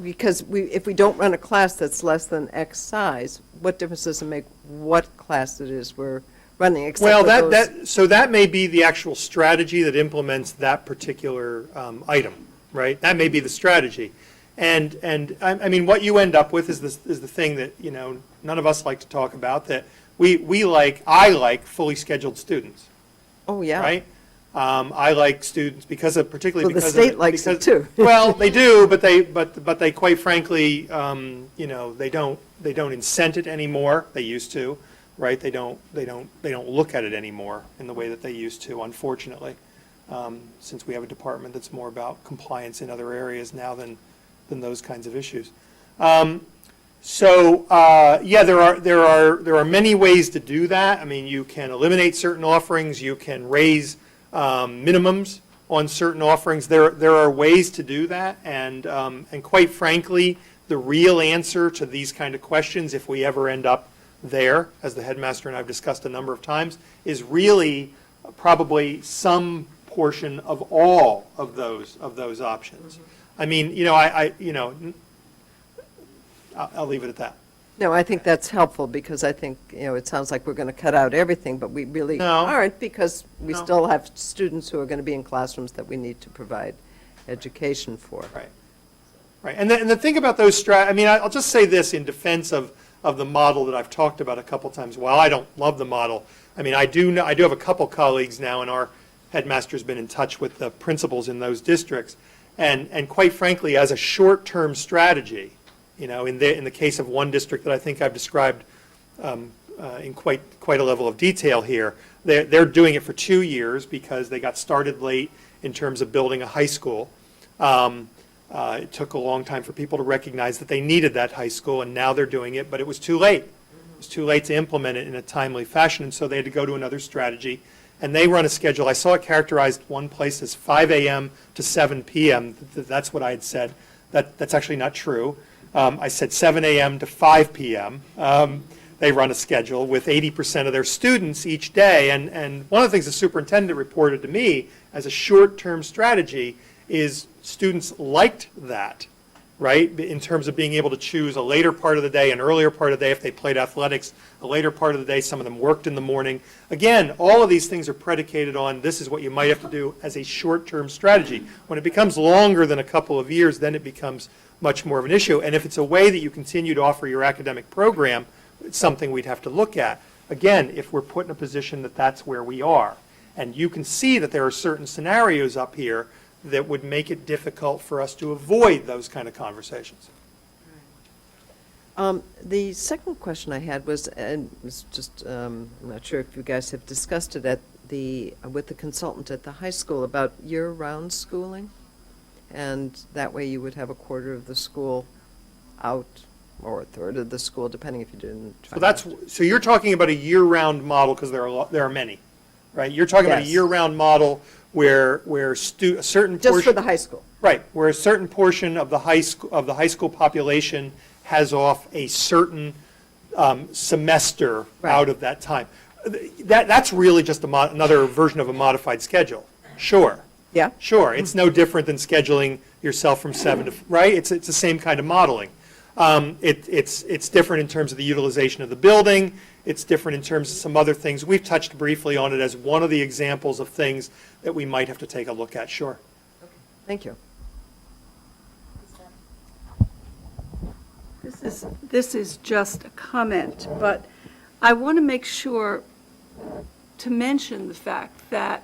because if we don't run a class that's less than X size, what difference does it make what class it is we're running? Except Well, for those- so that may be the actual strategy that implements that particular item, right? That may be the strategy. And I mean, what you end up with is the thing that, none of us like to talk about, that I like fully scheduled students, Oh, yeah. right? I like students particularly Well, the because state likes it too. Well, they do, but they quite frankly, they don't incent it anymore. They used to, right? They don't look at it anymore in the way that they used to, unfortunately, since we have a department that's more about compliance in other areas now than those kinds of issues. Yeah, there are many ways to do that. I mean, you can eliminate certain offerings, you can raise minimums on certain offerings. There are ways to do that, and quite frankly, the real answer to these kind of questions, if we ever end up there, as the headmaster and I have discussed a number of times, is really probably some portion of all of those options. I mean, I'll leave it at that. No, I think that's helpful, because I think, it sounds like we're going to cut out everything, but we really No. aren't, because we No. still have students who are going to be in classrooms that we need to provide education for. Right. Right. And the thing about those I mean, I'll just say this in defense of the model that I've talked about a couple times. While I don't love the model, I mean, I do have a couple colleagues now, and our headmaster's been in touch with the principals in those districts. And quite frankly, as a short-term strategy, in the case of one district that I think I've described in quite a level of detail here, they're doing it for 2 years because they got started late in terms of building a high school. It took a long time for people to recognize that they needed that high school, and now they're doing it, but it was too late. It was too late to implement it in a timely fashion, and so they had to go to another strategy. And they run a schedule. I saw it characterized one place as 5 a.m. to 7 p.m. That's what I had said. That's actually not true. I said 7 a.m. to 5 p.m. They run a schedule with 80% of their students each day. And one of the things the superintendent reported to me as a short-term strategy is students liked that, right? In terms of being able to choose a later part of the day, an earlier part of the day if they played athletics, a later part of the day, some of them worked in the morning. Again, all of these things are predicated on this is what you might have to do as a short-term strategy. When it becomes longer than a couple of years, then it becomes much more of an issue. And if it's a way that you continue to offer your academic program, it's something we'd have to look at. Again, if we're put in a position that that's where we are. And you can see that there are certain scenarios up here that would make it difficult for us to avoid those kind of conversations. The second question I had was, and it was just, I'm not sure if you guys have discussed it with the consultant at the high school about year-round schooling, and that way you would have a quarter of the school out, or a third of the school, depending if you didn't. So you're talking about a year-round model, because there are many, right? You're talking about a Yes. year-round model where a certain portion. Just for the high school. Right, where a certain portion of the high school population has off a certain semester Right. out of that time. That's really just another version of a modified schedule. Sure. Yeah? Sure, it's no different than scheduling yourself from 7 to, right? It's the same kind of modeling. It's different in terms of the utilization of the building. It's different in terms of some other things. We've touched briefly on it as one of the examples of things that we might have to take a look at, sure. Thank you. This is just a comment, but I want to make sure to mention the fact that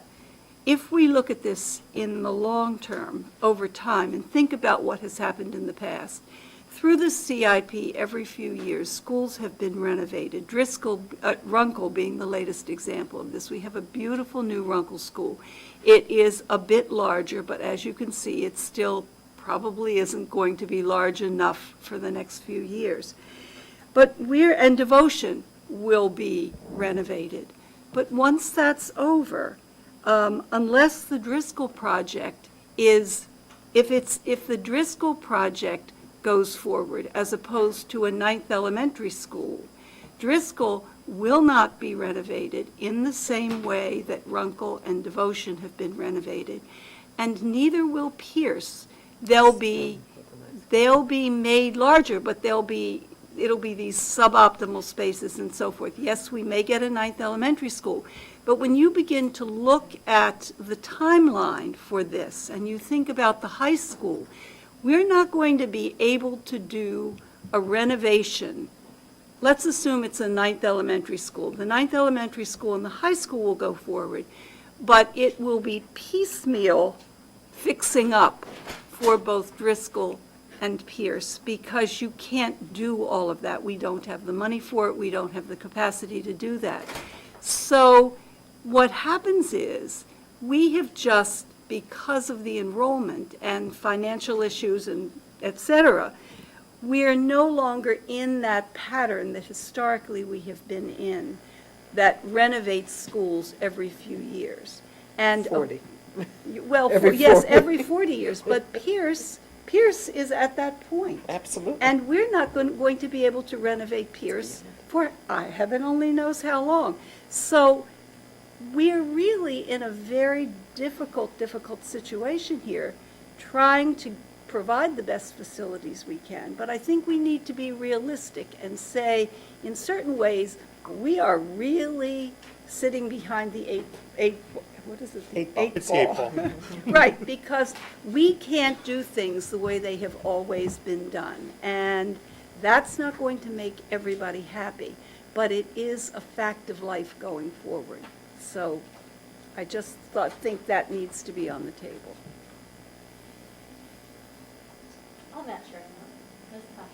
if we look at this in the long term, over time, and think about what has happened in the past, through the CIP, every few years, schools have been renovated. Runkle being the latest example of this. We have a beautiful new Runkle school. It is a bit larger, but as you can see, it still probably isn't going to be large enough for the next few years. And Devotion will be renovated. But once that's over, unless the Driscoll project if the Driscoll project goes forward as opposed to a 9th elementary school, Driscoll will not be renovated in the same way that Runkle and Devotion have been renovated, and neither will Pierce. They'll be made larger, but it'll be these suboptimal spaces and so forth. Yes, we may get a 9th elementary school, but when you begin to look at the timeline for this and you think about the high school, we're not going to be able to do a renovation. Let's assume it's a 9th elementary school. The 9th elementary school and the high school will go forward, but it will be piecemeal fixing up for both Driscoll and Pierce, because you can't do all of that. We don't have the money for it, we don't have the capacity to do that. So what happens is, we have just, because of the enrollment and financial issues and et cetera, we are no longer in that pattern that historically we have been in, that renovates schools every few years. And 40. Well, Every yes, 40. every 40 years, but Pierce is at that point. Absolutely. And we're not going to be able to renovate Pierce for, heaven only knows how long. So we're really in a very difficult situation here, trying to provide the best facilities we can. But I think we need to be realistic and say, in certain ways, we are really sitting behind the what is it? Eight ball. It's the 8 ball. Right, because we can't do things the way they have always been done. And that's not going to make everybody happy, but it is a fact of life going forward. So I just think that needs to be on the table. On that shirt, Ms. Patrick.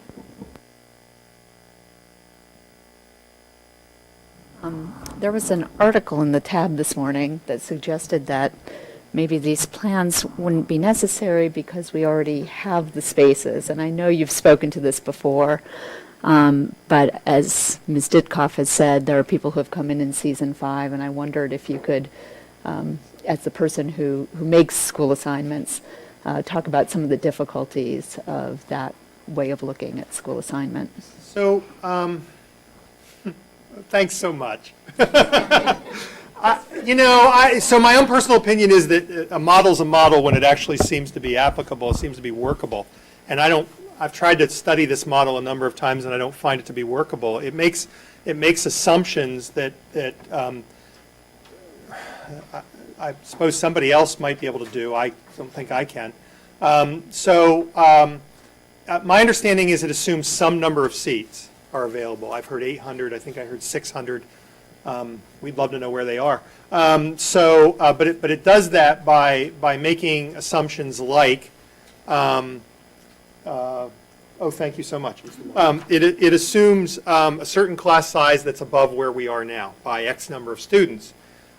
There was an article in the Tab this morning that suggested that maybe these plans wouldn't be necessary because we already have the spaces. And I know you've spoken to this before, but as Ms. Ditkoff has said, there are people who have come in season 5, and I wondered if you could, as the person who makes school assignments, talk about some of the difficulties of that way of looking at school assignment. So, thanks so much. So my own personal opinion is that a model's a model when it actually seems to be applicable, it seems to be workable. And I've tried to study this model a number of times and I don't find it to be workable. It makes assumptions that I suppose somebody else might be able to do. I don't think I can. My understanding is it assumes some number of seats are available. I've heard 800, I think I heard 600. We'd love to know where they are. But it does that by making assumptions like, thank you so much. It assumes a certain class size that's above where we are now by X number of students.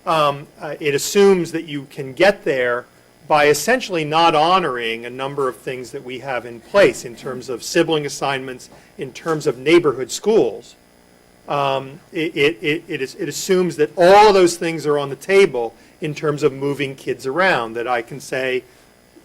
It assumes that you can get there by essentially not honoring a number of things that we have in place in terms of sibling assignments, in terms of neighborhood schools. It assumes that all of those things are on the table in terms of moving kids around, that I can say,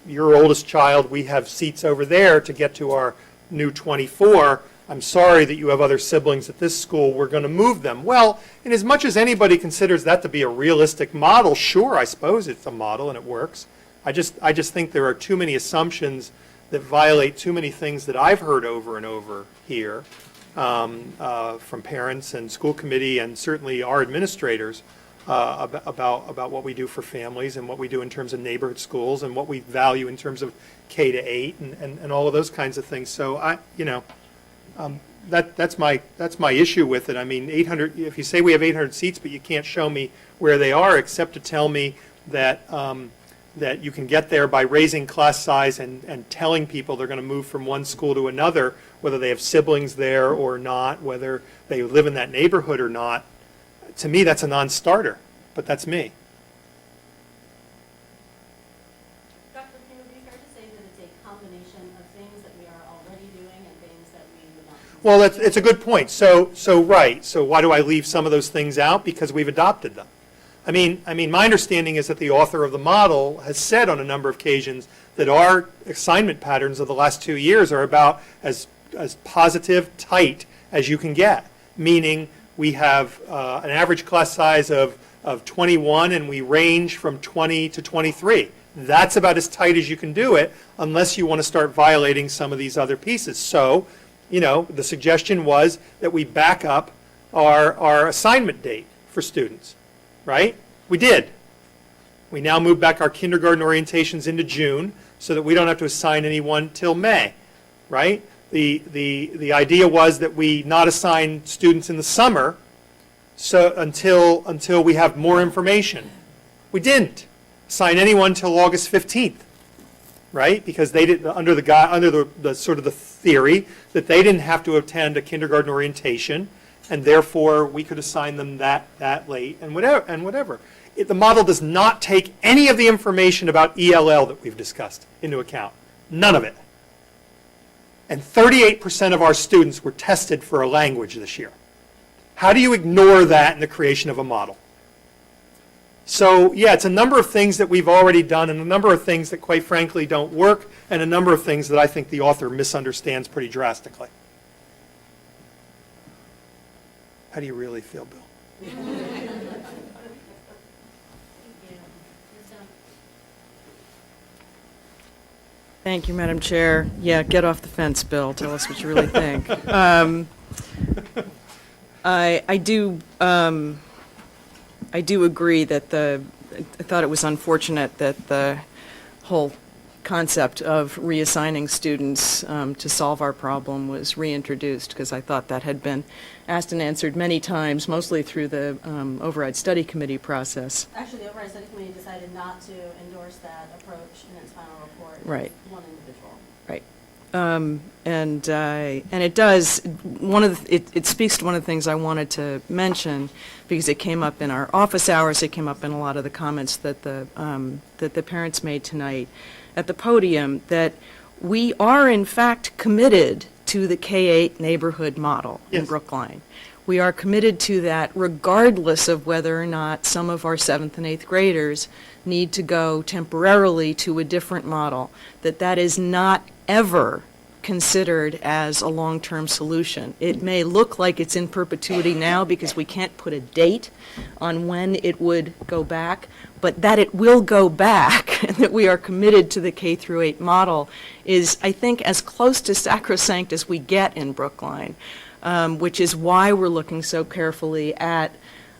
your oldest child, we have seats over there to get to our new 24. I'm sorry that you have other siblings at this school. We're going to move them. Well, in as much as anybody considers that to be a realistic model, sure, I suppose it's a model and it works. I just think there are too many assumptions that violate too many things that I've heard over and over here from parents and school committee and certainly our administrators about what we do for families and what we do in terms of neighborhood schools and what we value in terms of K to 8 and all of those kinds of things. So that's my issue with it. I mean, 800. If you say we have 800 seats, but you can't show me where they are, except to tell me that that you can get there by raising class size and telling people they're going to move from one school to another, whether they have siblings there or not, whether they live in that neighborhood or not. To me, that's a non-starter, but that's me. Dr. King, would it be fair to say that it's a combination of things that we are already doing and things that we would not consider? Well, it's a good point. So right. So why do I leave some of those things out? Because we've adopted them. I mean, my understanding is that the author of the model has said on a number of occasions that our assignment patterns of the last 2 years are about as positive, tight as you can get, meaning we have an average class size of 21 and we range from 20 to 23. That's about as tight as you can do it unless you want to start violating some of these other pieces. So, the suggestion was that we back up our assignment date for students. Right? We did. We now move back our kindergarten orientations into June so that we don't have to assign anyone till May. Right? The idea was that we not assign students in the summer until we have more information. We didn't assign anyone till August 15th. right? Because they didn't, under the sort of the theory that they didn't have to attend a kindergarten orientation, and therefore we could assign them that late, and whatever. The model does not take any of the information about ELL that we've discussed into account. None of it. And 38% of our students were tested for a language this year. How do you ignore that in the creation of a model? So, yeah, it's a number of things that we've already done, and a number of things that, quite frankly, don't work, and a number of things that I think the author misunderstands pretty drastically. How do you really feel, Bill? Yeah. Ms. Dunn? Thank you, Madam Chair. Yeah, get off the fence, Bill. Tell us what you really think. I do agree that I thought it was unfortunate that the whole concept of reassigning students to solve our problem was reintroduced, because I thought that had been asked and answered many times, mostly through the override study committee process. Actually, the override study committee decided not to endorse that approach in its final report. Right. One individual. Right. And it does, it speaks to one of the things I wanted to mention, because it came up in our office hours, it came up in a lot of the comments that the parents made tonight at the podium, that we are in fact committed to the K-8 neighborhood model in Yes. Brookline. We are committed to that regardless of whether or not some of our 7th and 8th graders need to go temporarily to a different model, that is not ever considered as a long-term solution. It may look like it's in perpetuity now because we can't put a date on when it would go back, but that it will go back and that we are committed to the K through 8 model is, I think, as close to sacrosanct as we get in Brookline, which is why we're looking so carefully at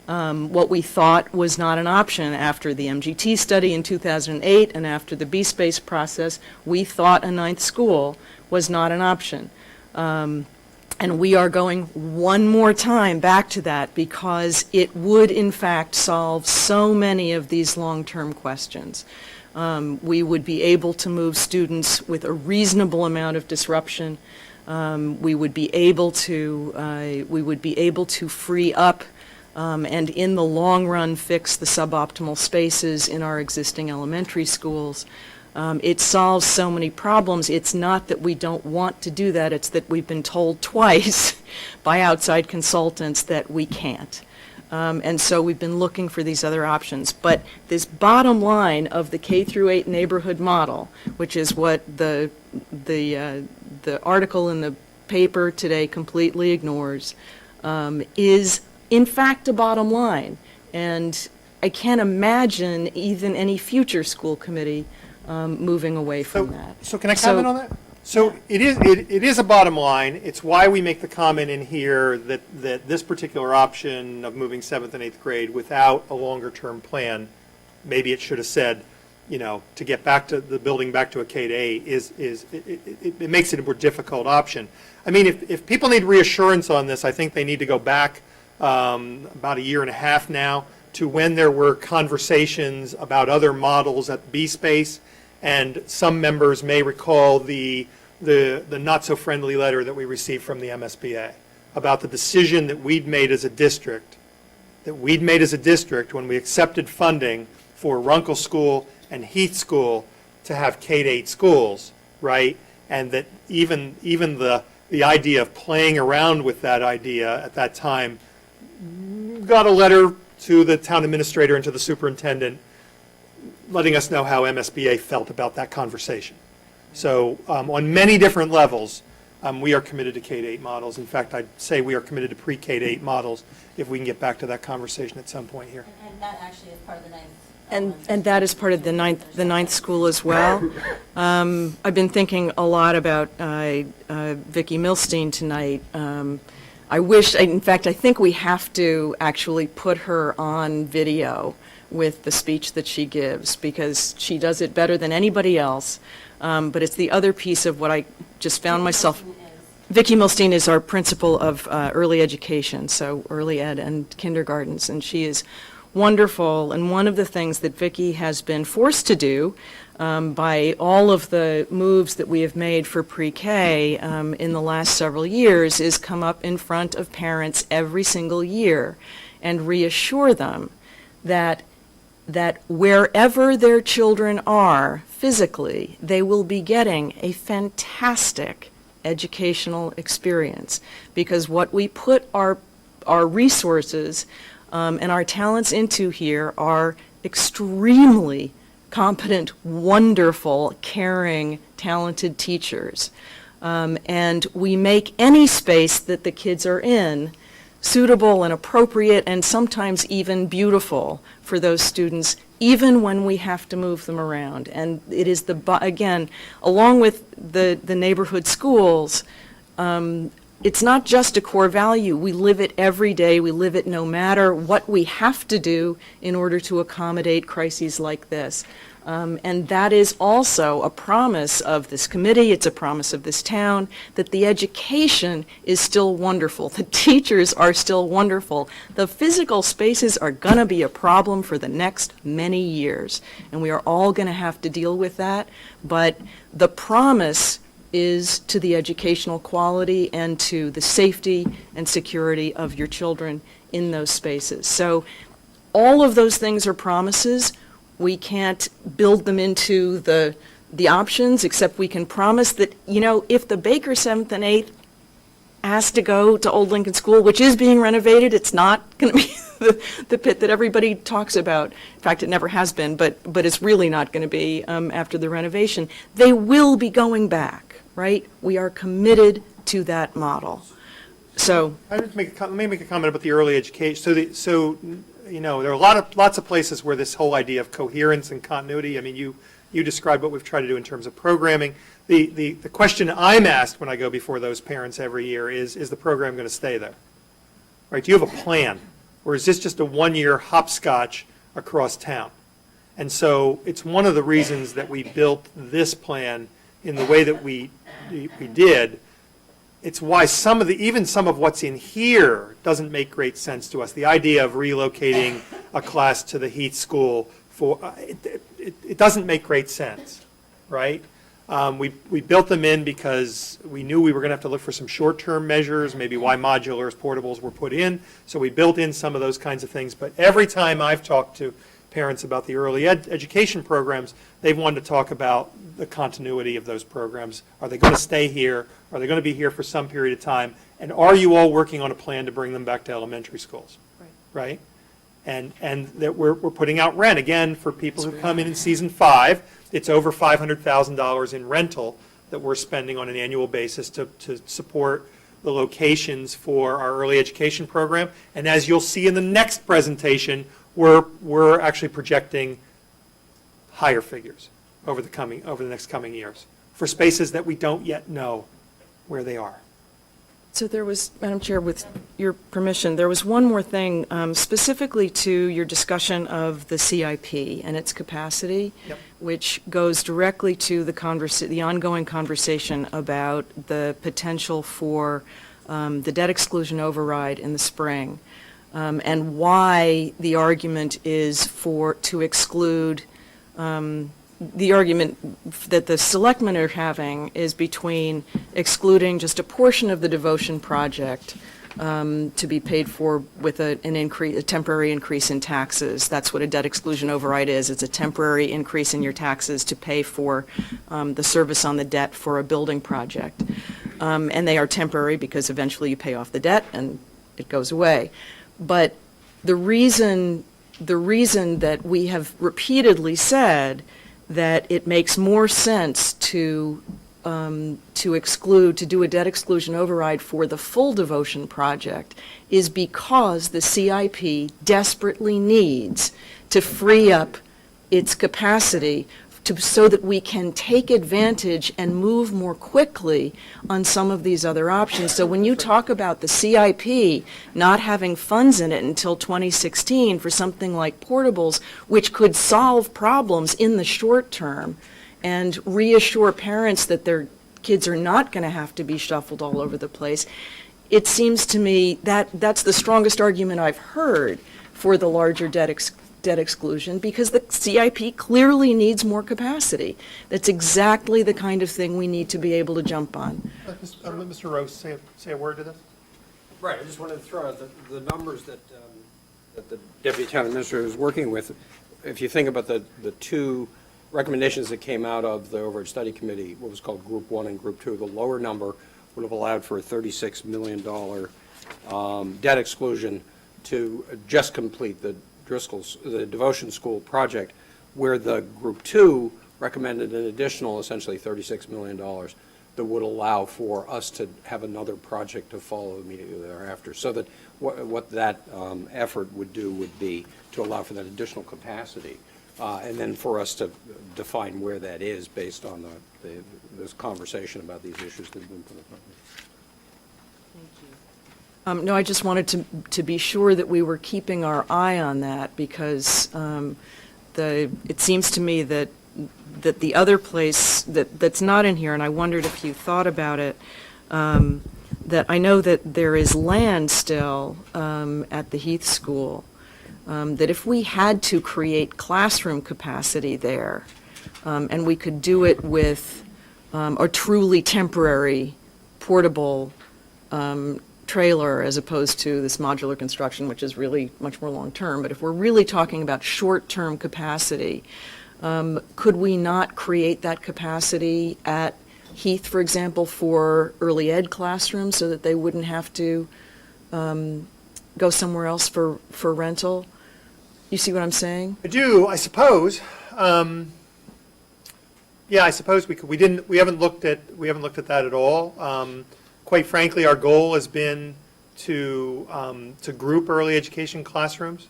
what we thought was not an option after the MGT study in 2008 and after the B-Space process. We thought a 9th school was not an option. And we are going one more time back to that because it would, in fact, solve so many of these long-term questions. We would be able to move students with a reasonable amount of disruption. We would be able to free up and in the long run fix the suboptimal spaces in our existing elementary schools. It solves so many problems. It's not that we don't want to do that, it's that we've been told twice by outside consultants that we can't. And so we've been looking for these other options. But this bottom line of the K through 8 neighborhood model, which is what the article in the paper today completely ignores, is in fact a bottom line. And I can't imagine even any future school committee moving away from that. So can I comment on that? So it is a bottom line. It's why we make the comment in here that this particular option of moving 7th and 8th grade without a longer-term plan, maybe it should have said, to get back to the building back to a K-8 it makes it a more difficult option. I mean, if people need reassurance on this, I think they need to go back about a year and a half now to when there were conversations about other models at B-Space, and some members may recall the not-so-friendly letter that we received from the MSBA about the decision that we'd made as a district, when we accepted funding for Runkle School and Heath School to have K-8 schools, right? And that even the idea of playing around with that idea at that time got a letter to the town administrator and to the superintendent letting us know how MSBA felt about that conversation. So on many different levels, we are committed to K-8 models. In fact, I'd say we are committed to pre-K-8 models if we can get back to that conversation at some point here. And that actually is part of the 9th. And that is part of the ninth school as well. I've been thinking a lot about Vicki Milstein tonight. In fact, I think we have to actually put her on video with the speech that she gives, because she does it better than anybody else. But it's the other piece of what I just found myself. Vicki Milstein is our principal of early education, so early ed and kindergartens, and she is wonderful. And one of the things that Vicki has been forced to do by all of the moves that we have made for pre-K in the last several years, is come up in front of parents every single year and reassure them that wherever their children are physically, they will be getting a fantastic educational experience, because what we put our resources and our talents into here are extremely competent, wonderful, caring, talented teachers. And we make any space that the kids are in suitable and appropriate and sometimes even beautiful for those students, even when we have to move them around. And it is again, along with the neighborhood schools, it's not just a core value. We live it every day. We live it no matter what we have to do in order to accommodate crises like this. And that is also a promise of this committee, it's a promise of this town, that the education is still wonderful. The teachers are still wonderful. The physical spaces are going to be a problem for the next many years, and we are all going to have to deal with that. But the promise is to the educational quality and to the safety and security of your children in those spaces. So all of those things are promises. We can't build them into the options, except we can promise that, if the Baker 7th and 8th has to go to Old Lincoln School, which is being renovated, it's not going to be the pit that everybody talks about. In fact, it never has been, but it's really not going to be after the renovation. They will be going back, right? We are committed to that model. So, Let me make a comment about the early education. So there are lots of places where this whole idea of coherence and continuity, I mean, you described what we've tried to do in terms of programming. The question I'm asked when I go before those parents every year is the program going to stay there? Right? Do you have a plan? Or is this just a one-year hopscotch across town? And so it's one of the reasons that we built this plan in the way that we did. It's why even some of what's in here doesn't make great sense to us. The idea of relocating a class to the Heath School, it doesn't make great sense, right? We built them in because we knew we were going to have to look for some short-term measures, maybe why modulars, portables were put in. So we built in some of those kinds of things. But every time I've talked to parents about the early education programs, they've wanted to talk about the continuity of those programs. Are they going to stay here? Are they going to be here for some period of time? And are you all working on a plan to bring them back to elementary schools? Right? And that we're putting out rent. Again, for people who come in season 5, it's over $500,000 in rental that we're spending on an annual basis to support the locations for our early education program. And as you'll see in the next presentation, we're actually projecting higher figures over the next coming years for spaces that we don't yet know where they are. So there was, Madam Chair, with your permission, there was one more thing specifically to your discussion of the CIP and its capacity, which goes directly to the ongoing conversation about the potential for the debt exclusion override in the spring, and why the argument is to exclude. The argument that the selectmen are having is between excluding just a portion of the devotion project to be paid for with a temporary increase in taxes. That's what a debt exclusion override is. It's a temporary increase in your taxes to pay for the service on the debt for a building project. And they are temporary because eventually you pay off the debt and it goes away. But the reason that we have repeatedly said that it makes more sense to do a debt exclusion override for the full devotion project is because the CIP desperately needs to free up its capacity so that we can take advantage and move more quickly on some of these other options. So when you talk about the CIP not having funds in it until 2016 for something like portables, which could solve problems in the short term and reassure parents that their kids are not going to have to be shuffled all over the place, it seems to me that that's the strongest argument I've heard for the larger debt debt exclusion because the CIP clearly needs more capacity. That's exactly the kind of thing we need to be able to jump on. Mr. Rose, say a word to this? Right, I just wanted to throw out the numbers that the deputy town administrator was working with. If you think about the two recommendations that came out of the overage study committee, what was called Group 1 and Group 2, the lower number would have allowed for a $36 million debt exclusion to just complete the the Devotion School project, where the Group 2 recommended an additional, essentially $36 million that would allow for us to have another project to follow immediately thereafter. So that what that effort would do would be to allow for that additional capacity, and then for us to define where that is based on this conversation about these issues that have been put in front of me. No, I just wanted to be sure that we were keeping our eye on that because it seems to me that the other place that's not in here, and I wondered if you thought about it, that I know that there is land still at the Heath School, that if we had to create classroom capacity there, and we could do it with a truly temporary portable trailer as opposed to this modular construction, which is really much more long-term. But if we're really talking about short-term capacity, could we not create that capacity at Heath, for example, for early ed classrooms so that they wouldn't have to go somewhere else for rental? You see what I'm saying? I do, I suppose. Yeah, I suppose we could. We haven't looked at that at all. Quite frankly, our goal has been to group early education classrooms,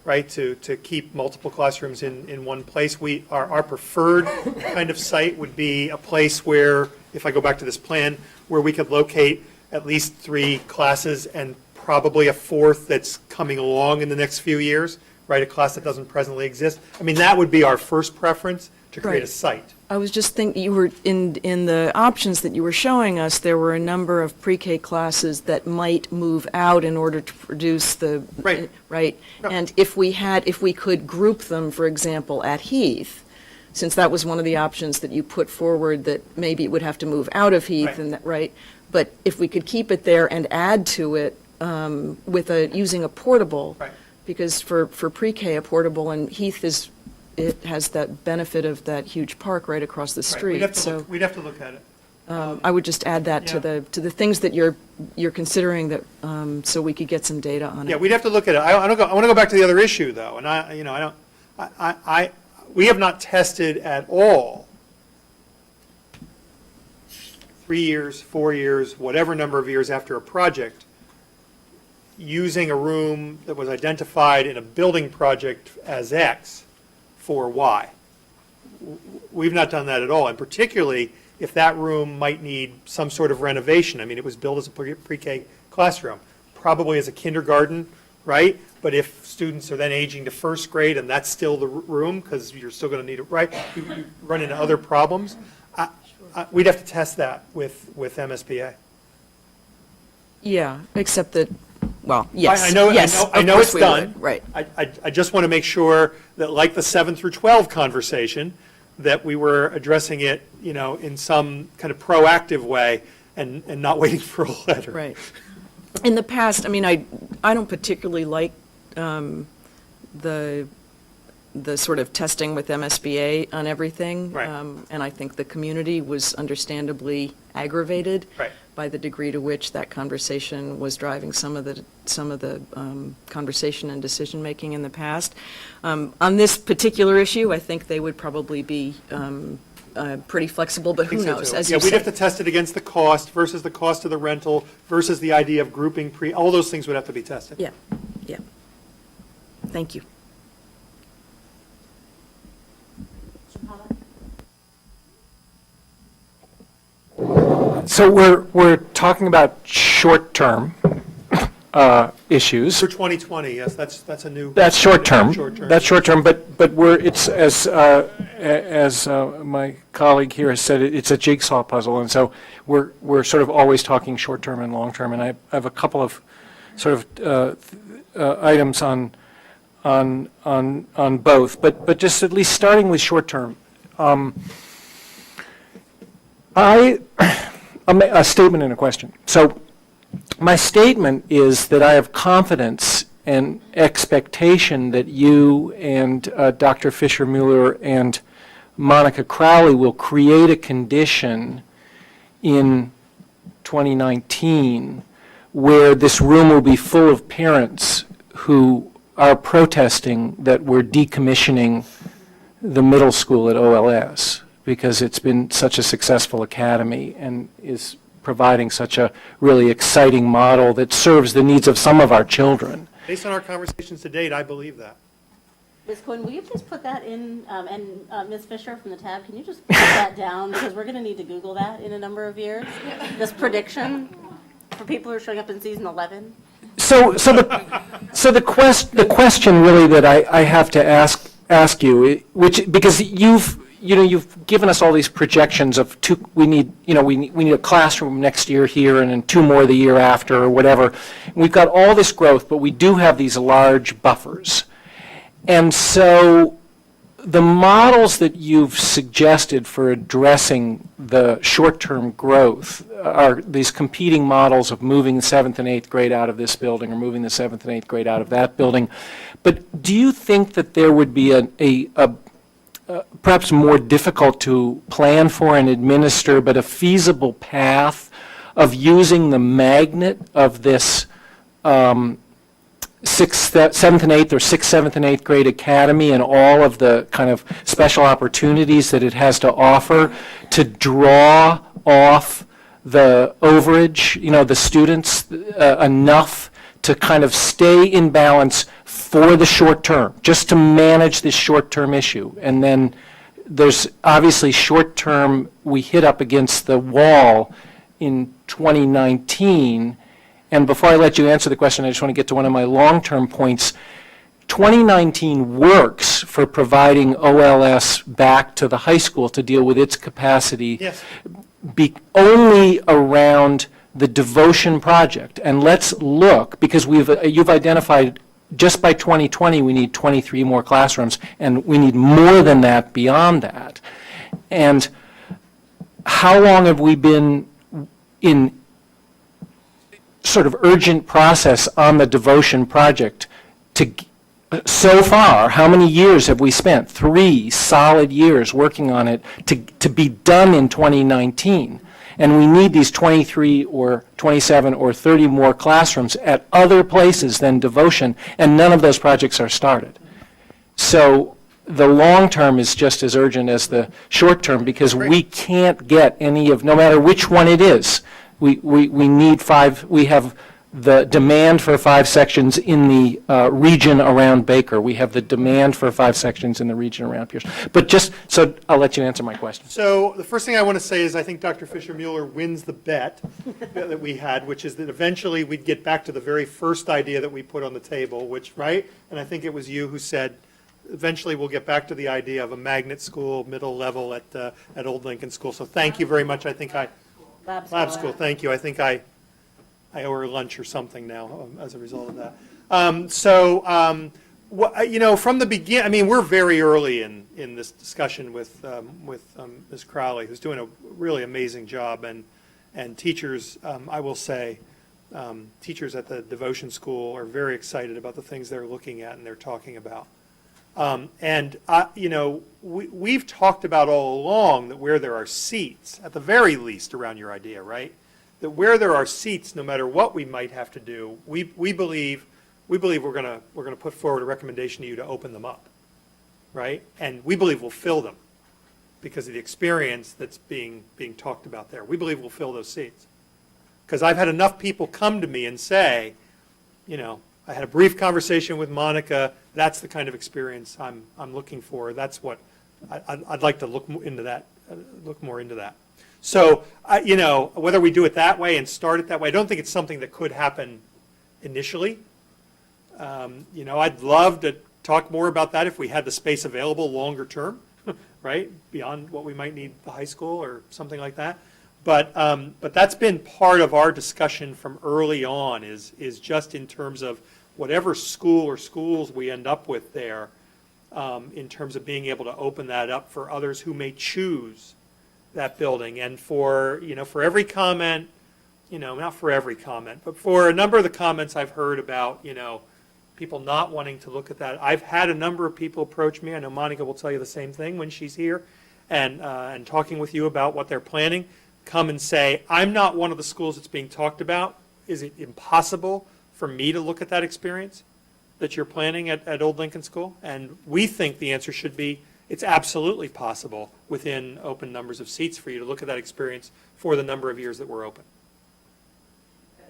right? To keep multiple classrooms in one place. Our preferred kind of site would be a place where, if I go back to this plan, where we could locate at least 3 classes and probably a 4th that's coming along in the next few years, right? A class that doesn't presently exist. I mean, that would be our first preference, to create a Right. site. I was just thinking, you were, in the options that you were showing us, there were a number of pre-K classes that might move out in order to produce the. Right. Right? Yeah. And if we could group them, for example, at Heath, since that was one of the options that you put forward, that maybe it would have to move out of Heath Right. and that, right? But if we could keep it there and add to it using a portable. Right. Because for pre-K, a portable, and Heath it has that benefit of that huge park right across the Right. street, so We'd have to look at it. I would just add that to Yeah. the things that you're considering that, so we could get some data on it. Yeah, we'd have to look at it. I want to go back to the other issue, though, and we have not tested at all 3 years, 4 years, whatever number of years after a project, using a room that was identified in a building project as X for Y. We've not done that at all, and particularly if that room might need some sort of renovation. I mean, it was built as a pre-K classroom, probably as a kindergarten, right? But if students are then aging to first grade and that's still the room, because you're still going to need it, right? You run into other problems. We'd have to test that with MSBA. Yeah, except that, well, yes. I know yes, I of know course it's we done. would, right. I just want to make sure that, like the 7 through 12 conversation, that we were addressing it, in some kind of proactive way and not waiting for a letter. Right. In the past, I mean, I don't particularly like the sort of testing with MSBA on everything. Right. And I think the community was understandably aggravated Right. by the degree to which that conversation was driving some of the conversation and decision-making in the past. On this particular issue, I think they would probably be pretty flexible, but I who think so, knows? too. As Yeah, you we'd have said. to test it against the cost versus the cost of the rental versus the idea of grouping all those things would have to be tested. Yeah, yeah. Thank you. So we're talking about short-term issues. For 2020, yes, that's a new. That's short-term. Short-term. That's short-term, but it's, as my colleague here has said, it's a jigsaw puzzle, and so we're sort of always talking short-term and long-term, and I have a couple of sort of items on on both, but just at least starting with short-term. A statement and a question. So my statement is that I have confidence and expectation that you and Dr. Fisher-Mueller and Monica Crowley will create a condition in 2019 where this room will be full of parents who are protesting that we're decommissioning the middle school at OLS because it's been such a successful academy and is providing such a really exciting model that serves the needs of some of our children. Based on our conversations to date, I believe that. Ms. Quinn, will you just put that in, and Ms. Fisher from the tab, can you just put that down? Because we're going to need to Google that in a number of years, this prediction for people who are showing up in season 11. So the question really that I have to ask you, which, because you've given us all these projections of we need a classroom next year here and then 2 more the year after or whatever. We've got all this growth, but we do have these large buffers. And so the models that you've suggested for addressing the short-term growth are these competing models of moving the 7th and 8th grade out of this building or moving the 7th and 8th grade out of that building. But do you think that there would be a perhaps more difficult to plan for and administer, but a feasible path of using the magnet of this 7th and 8th or 6th, 7th and 8th grade academy and all of the kind of special opportunities that it has to offer to draw off the overage, the students enough to kind of stay in balance for the short term, just to manage this short-term issue. And then there's obviously short-term, we hit up against the wall in 2019. And before I let you answer the question, I just want to get to one of my long-term points. 2019 works for providing OLS back to the high school to deal with its capacity. Yes. Only around the devotion project. And let's look, because you've identified just by 2020 we need 23 more classrooms, and we need more than that beyond that. And how long have we been in sort of urgent process on the devotion project so far? How many years have we spent? 3 solid years working on it to be done in 2019. And we need these 23 or 27 or 30 more classrooms at other places than devotion, and none of those projects are started. So the long term is just as urgent as the short term, because we can't get any of, no matter which one it is, we need 5, we have the demand for 5 sections in the region around Baker. We have the demand for 5 sections in the region around Pierce. But just, so I'll let you answer my question. So the first thing I want to say is I think Dr. Fisher-Mueller wins the bet that we had, which is that eventually we'd get back to the very first idea that we put on the table, which, right? And I think it was you who said, eventually we'll get back to the idea of a magnet school, middle level at Old Lincoln School. So thank you very much. I think Lab school, thank you. I think I owe her lunch or something now as a result of that. From the beginning, I mean, we're very early in this discussion with Ms. Crowley, who's doing a really amazing job, and teachers, I will say, teachers at the devotion school are very excited about the things they're looking at and they're talking about. We've talked about all along that where there are seats, at the very least around your idea, right? That where there are seats, no matter what we might have to do, we believe we're going to put forward a recommendation to you to open them up, right? And we believe we'll fill them because of the experience that's being talked about there. We believe we'll fill those seats. Because I've had enough people come to me and say, I had a brief conversation with Monica. That's the kind of experience I'm looking for. That's what I'd like to look into that. Look more into that. So whether we do it that way and start it that way, I don't think it's something that could happen initially. I'd love to talk more about that if we had the space available longer term, right? Beyond what we might need the high school or something like that. But that's been part of our discussion from early on is just in terms of whatever school or schools we end up with there, in terms of being able to open that up for others who may choose that building. And for, for every comment, not for every comment, but for a number of the comments I've heard about, people not wanting to look at that. I've had a number of people approach me. I know Monica will tell you the same thing when she's here, and talking with you about what they're planning, come and say, I'm not one of the schools that's being talked about. Is it impossible for me to look at that experience that you're planning at Old Lincoln School? And we think the answer should be, it's absolutely possible within open numbers of seats for you to look at that experience for the number of years that we're open.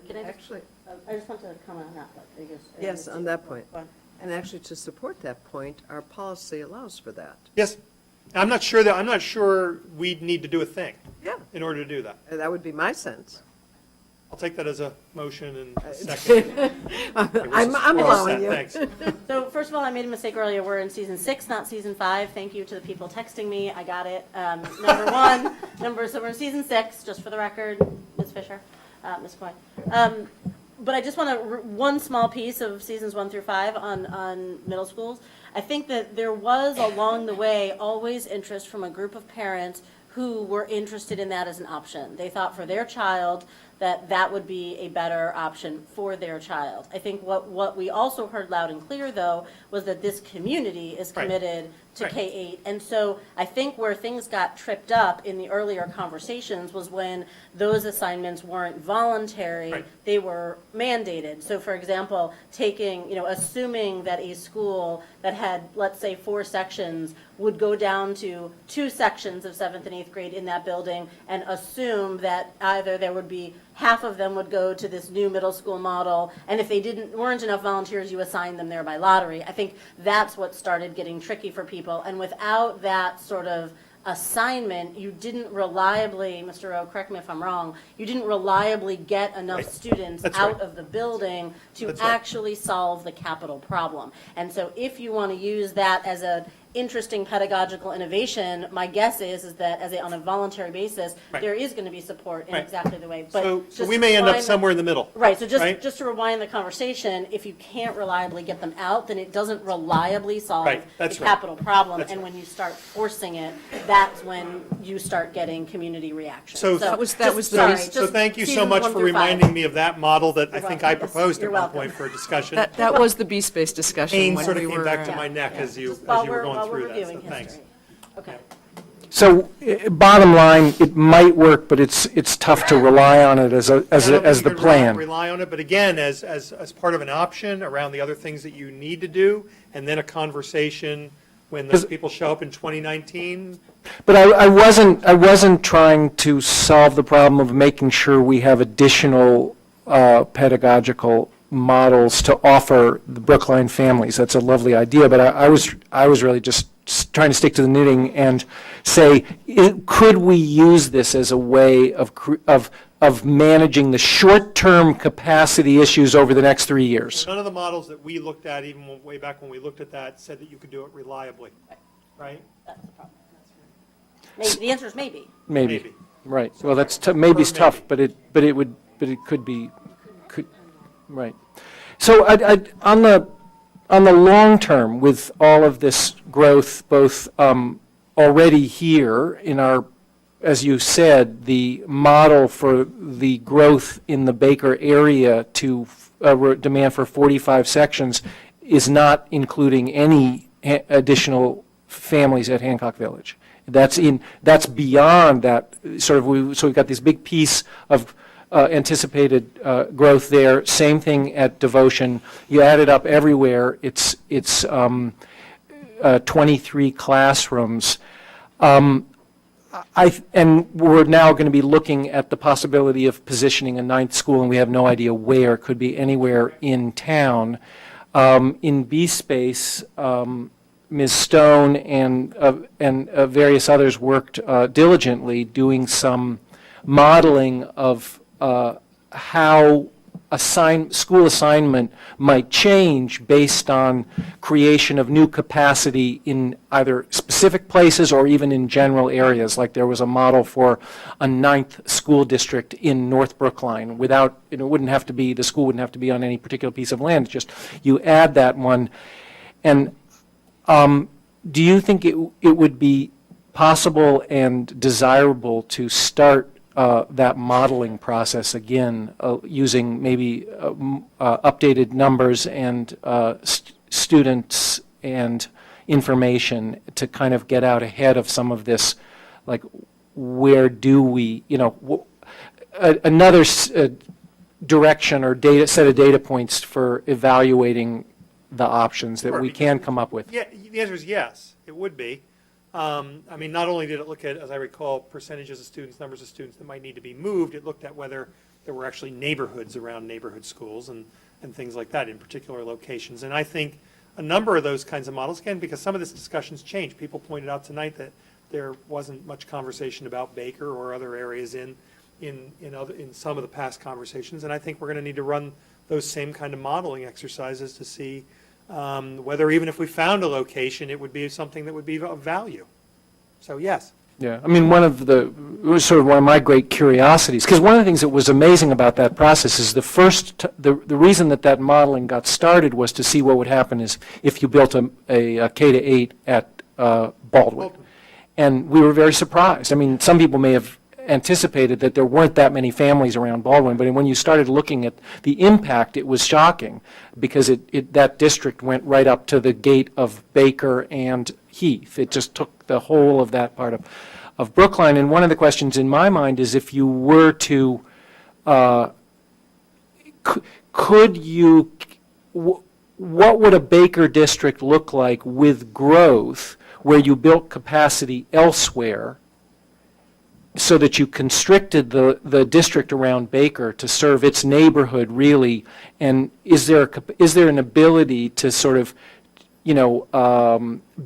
Can I just- Actually, I just want to comment on that, because. yes, on that point. Go on. And actually, to support that point, our policy allows for that. Yes, I'm not sure we'd need to do a thing Yeah, in order to do that. that would be my sense. I'll take that as a motion and a second. I'm We're all allowing set. you. Thanks. So first of all, I made a mistake earlier. We're in season 6, not season 5. Thank you to the people texting me. I got it. Number 1, so we're in season 6, just for the record, Ms. Fisher, Ms. Coyne. But I just want to, one small piece of seasons 1 through 5 on middle schools. I think that there was along the way always interest from a group of parents who were interested in that as an option. They thought for their child that would be a better option for their child. I think what we also heard loud and clear, though, was that this community is Right. committed to Right. K-8. And so I think where things got tripped up in the earlier conversations was when those assignments weren't voluntary, Right. they were mandated. So for example, assuming that a school that had, let's say, 4 sections would go down to 2 sections of 7th and 8th grade in that building, and assume that either there would be half of them would go to this new middle school model, and if they weren't enough volunteers, you assigned them there by lottery. I think that's what started getting tricky for people, and without that sort of assignment, you didn't reliably, Mr. Rowe, correct me if I'm wrong, you didn't reliably get enough Right. students That's out right. of the building to That's right. actually solve the capital problem. And so if you want to use that as an interesting pedagogical innovation, my guess is that on a voluntary basis, Right. there is going to be support in Right. exactly the way. But So just we may end up rewind the- somewhere in the middle. Right, so right? just to rewind the conversation, if you can't reliably get them out, then it doesn't reliably solve Right, the that's right. capital problem. That's And right. when you start forcing it, that's when you start getting community reaction. So- That was the So base. thank you so seasons much 1 for through 5. reminding me of that model that I You're think welcome. I Yes, proposed you're at one welcome. point for a discussion. That was the B-Space discussion Pain when sort of we came were, back to my neck as you While were we're going through that, so reviewing thanks. history. Okay. So, bottom line, it might work, but it's tough to rely on it as I don't think the you can plan. Rely on it, but again, as part of an option around the other things that you need to do, and then a conversation when those people show up in 2019. But I wasn't trying to solve the problem of making sure we have additional pedagogical models to offer the Brookline families. That's a lovely idea, but I was really just trying to stick to the knitting and say, could we use this as a way of managing the short-term capacity issues over the next 3 years? None of the models that we looked at, even way back when we looked at that, said that you could do it reliably, right? That's the problem. Maybe, the answer is maybe. Maybe. Right. Well, maybe's tough, but it could be, right. So on the long term, with all of this growth, both already here in our, as you said, the model for the growth in the Baker area to demand for 45 sections is not including any additional families at Hancock Village. That's beyond that sort of, so we've got this big piece of anticipated growth there. Same thing at Devotion. You add it up everywhere, it's 23 classrooms. And we're now going to be looking at the possibility of positioning a 9th school, and we have no idea where. It could be anywhere in town. In B-Space, Ms. Stone and various others worked diligently doing some modeling of how school assignment might change based on creation of new capacity in either specific places or even in general areas. Like there was a model for a 9th school district in North Brookline without, it wouldn't have to be, the school wouldn't have to be on any particular piece of land. It's just you add that one. And do you think it would be possible and desirable to start that modeling process again, using maybe updated numbers and students and information to kind of get out ahead of some of this, like where do we, another direction or set of data points for evaluating the options that Sure, we because- can come up with? Yeah, the answer is yes, it would be. I mean, not only did it look at, as I recall, percentages of students, numbers of students that might need to be moved, it looked at whether there were actually neighborhoods around neighborhood schools and things like that in particular locations. And I think a number of those kinds of models, again, because some of this discussion's changed. People pointed out tonight that there wasn't much conversation about Baker or other areas in some of the past conversations. And I think we're going to need to run those same kind of modeling exercises to see whether even if we found a location, it would be something that would be of value. So yes. Yeah, I mean, it was sort of one of my great curiosities, because one of the things that was amazing about that process is the reason that modeling got started was to see what would happen is if you built a K-8 at Baldwin. And we were very surprised. I mean, some people may have anticipated that there weren't that many families around Baldwin, but when you started looking at the impact, it was shocking, because that district went right up to the gate of Baker and Heath. It just took the whole of that part of Brookline. And one of the questions in my mind is if you were to, could you, what would a Baker district look like with growth where you built capacity elsewhere so that you constricted the district around Baker to serve its neighborhood really? And is there an ability to sort of,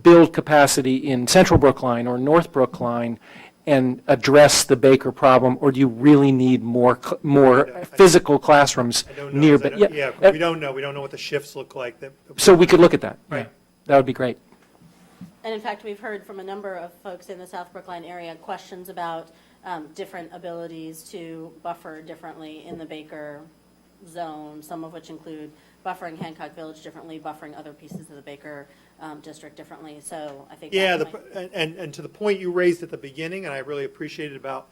build capacity in Central Brookline or North Brookline and address the Baker problem, or do you really need more physical classrooms I don't know. near? 'Cause Ba- yeah, we don't know. We don't know what the shifts look like. So we could look at that. Right. Yeah, that would be great. And in fact, we've heard from a number of folks in the South Brookline area questions about different abilities to buffer differently in the Baker zone, some of which include buffering Hancock Village differently, buffering other pieces of the Baker district differently. So I think Yeah, that might- and to the point you raised at the beginning, and I really appreciated about,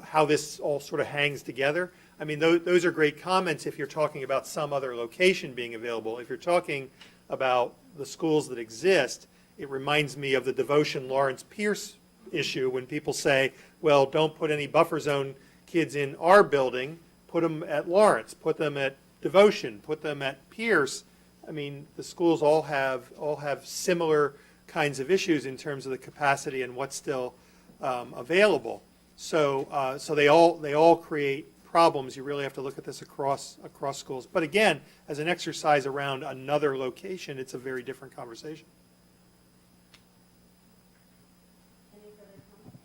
how this all sort of hangs together. I mean, those are great comments if you're talking about some other location being available. If you're talking about the schools that exist, it reminds me of the Devotion Lawrence Pierce issue when people say, well, don't put any buffer zone kids in our building, put them at Lawrence, put them at Devotion, put them at Pierce. I mean, the schools all have similar kinds of issues in terms of the capacity and what's still available. So they all create problems. You really have to look at this across schools. But again, as an exercise around another location, it's a very different conversation. Any further comments?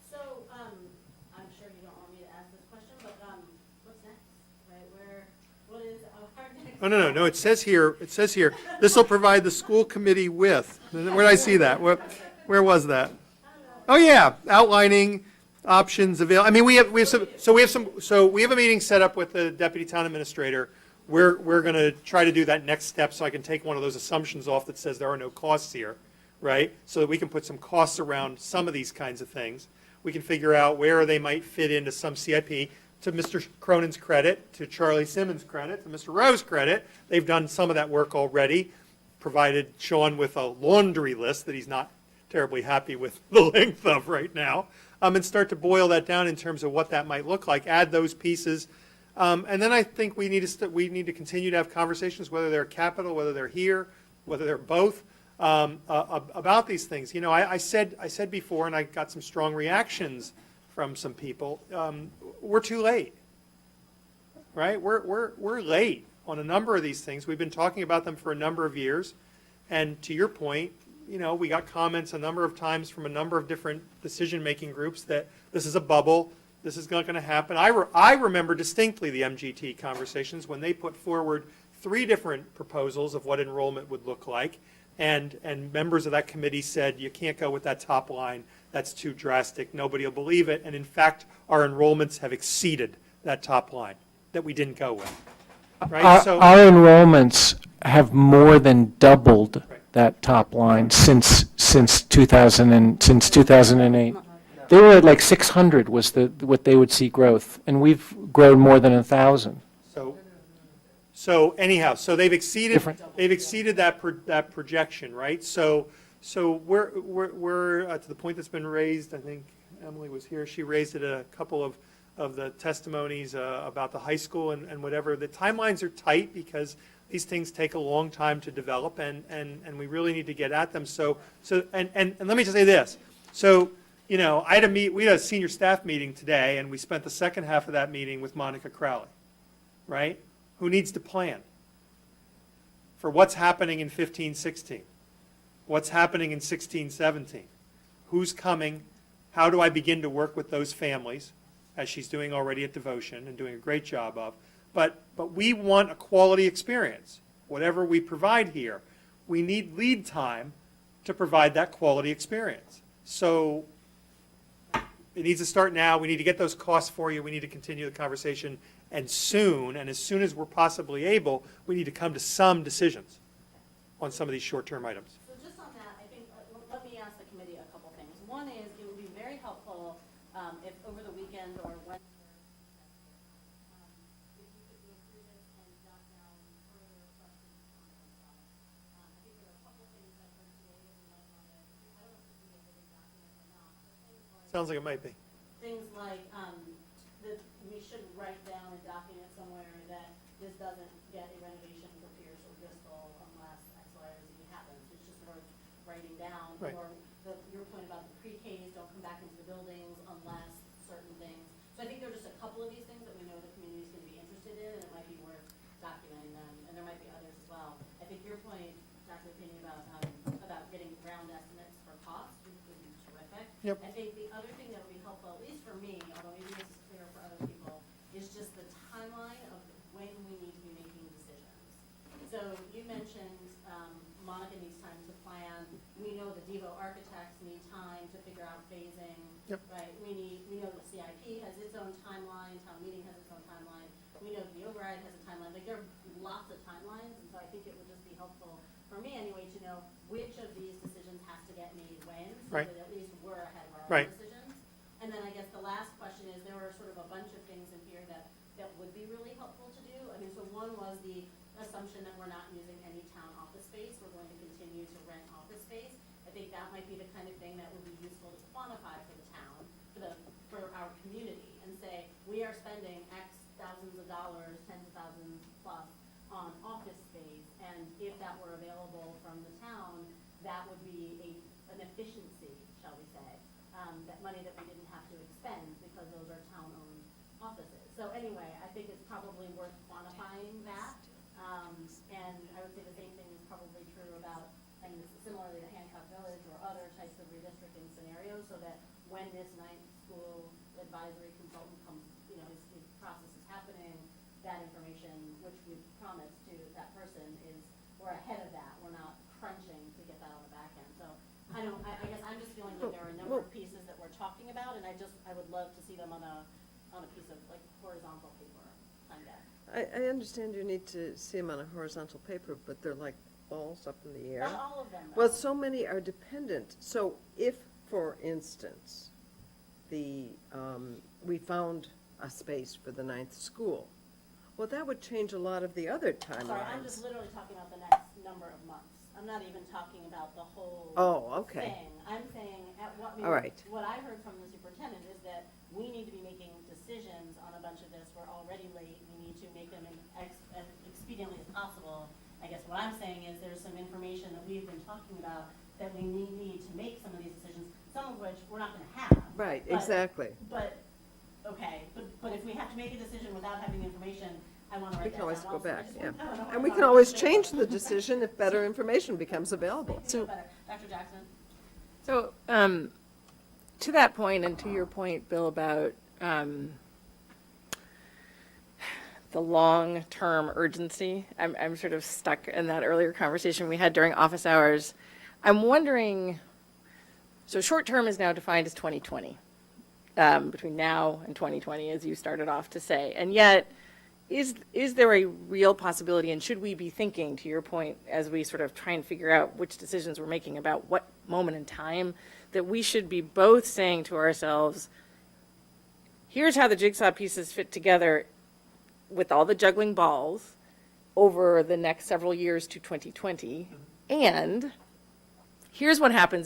So, I'm sure you don't want me to ask this question, but what's next? Right, what is our next? Oh, no, it says here, this will provide the school committee with, where did I see that? Where was that? Oh, yeah, outlining options available. I mean, we have a meeting set up with the deputy town administrator. We're going to try to do that next step so I can take one of those assumptions off that says there are no costs here, right? So that we can put some costs around some of these kinds of things. We can figure out where they might fit into some CIP. To Mr. Cronin's credit, to Charlie Simmons' credit, to Mr. Rowe's credit, they've done some of that work already, provided Sean with a laundry list that he's not terribly happy with the length of right now, and start to boil that down in terms of what that might look like, add those pieces. And then I think we need to continue to have conversations, whether they're capital, whether they're here, whether they're both, about these things. I said before, and I got some strong reactions from some people, we're too late, right? We're late on a number of these things. We've been talking about them for a number of years. And to your point, we got comments a number of times from a number of different decision-making groups that this is a bubble. This is not going to happen. I remember distinctly the MGT conversations when they put forward 3 different proposals of what enrollment would look like, and members of that committee said, you can't go with that top line, that's too drastic, nobody will believe it, and in fact, our enrollments have exceeded that top line that we didn't go with. Right? So, Our enrollments have more than doubled Right. that top line since 2008. They were at like 600 was what they would see growth, and we've grown more than 1,000. so anyhow, so they've exceeded Different. that projection, right? So we're to the point that's been raised. I think Emily was here. She raised it at a couple of the testimonies about the high school and whatever. The timelines are tight because these things take a long time to develop, and we really need to get at them. So let me just say this. So, you know, we had a senior staff meeting today, and we spent the second half of that meeting with Monica Crowley, right? Who needs to plan for what's happening in 15, 16, what's happening in 16, 17, who's coming, how do I begin to work with those families, as she's doing already at Devotion and doing a great job of. But we want a quality experience. Whatever we provide here, we need lead time to provide that quality experience. So it needs to start now. We need to get those costs for you. We need to continue the conversation. And as soon as we're possibly able, we need to come to some decisions on some of these short-term items. So just on that, I think, let me ask the committee a couple things. One is, it would be very helpful if over the weekend or when if you could go through this and jot down further questions and comments about it. I think there are a couple of things I've heard today that we might want to, I don't know if this is a living document or not, but things like. Sounds like it might be. Things like, that we should write down a document somewhere that this doesn't get a renovation for Pierce or Bristol unless X, Y, or Z happens. It's just worth writing down. Right. Or your point about the pre-Ks don't come back into the buildings unless certain things. So I think there are just a couple of these things that we know the community is going to be interested in, and it might be worth documenting them. And there might be others as well. I think your point, Dr. Pini, about getting ground estimates for costs would be terrific. Yep. I think the other thing that would be helpful, at least for me, although maybe this is clear for other people, is just the timeline of when we need to be making decisions. So you mentioned Monica needs time to plan. We know the Devo architects need time to figure out phasing. Yep. Right? We know the CIP has its own timeline, town meeting has its own timeline. We know the override has a timeline. Like, there are lots of timelines, and so I think it would just be helpful for me anyway to know which of these decisions has to get made when, so Right. that at least we're ahead of our Right. own decisions. And then I guess the last question is, there were sort of a bunch of things in here that would be really helpful to do. I mean, so one was the assumption that we're not using any town office space. We're going to continue to rent office space. I think that might be the kind of thing that would be useful to quantify for the town, for our community, and say, we are spending X thousands of dollars, tens of thousands plus, on office space, and if that were available from the town, that would be an efficiency, shall we say, that money that we didn't have to expend because those are town-owned offices. So anyway, I think it's probably worth quantifying that, and I would say the same thing is probably true about, and similarly to Hancock Village or other types of redistricting scenarios, so that when this ninth school advisory consultant comes, his process is happening, that information, which we've promised to that person, is we're ahead of that. We're not crunching to get that on the back end. So I guess I'm just feeling like there are a number of pieces that we're talking about, and I would love to see them on a piece of like horizontal paper on deck. I understand you need to see them on a horizontal paper, but they're like balls up in the air. Not all of them, though. Well, so many are dependent. So if, for instance, we found a space for the ninth school, well, that would change a lot of the other timelines. Sorry, I'm just literally talking about the next number of months. I'm not even talking about the whole okay. thing. I'm saying, All right. what I heard from the superintendent is that we need to be making decisions on a bunch of this. We're already late. We need to make them as expediently as possible. I guess what I'm saying is there's some information that we've been talking about that we need to make some of these decisions, some of which we're not going to have. Right, But- exactly. But, okay, but if we have to make a decision without having the information, I want to We write can that always down go also. I back, just yeah. want- I don't know And we what can I'm always saying. change the decision if better information becomes available. Make it better. Dr. Jackson? So, to that point, and to your point, Bill, about the long-term urgency. I'm sort of stuck in that earlier conversation we had during office hours. I'm wondering, so short-term is now defined as 2020, between now and 2020, as you started off to say. And yet, is there a real possibility, and should we be thinking, to your point, as we sort of try and figure out which decisions we're making about what moment in time, that we should be both saying to ourselves, here's how the jigsaw pieces fit together with all the juggling balls over the next several years to 2020, and here's what happens if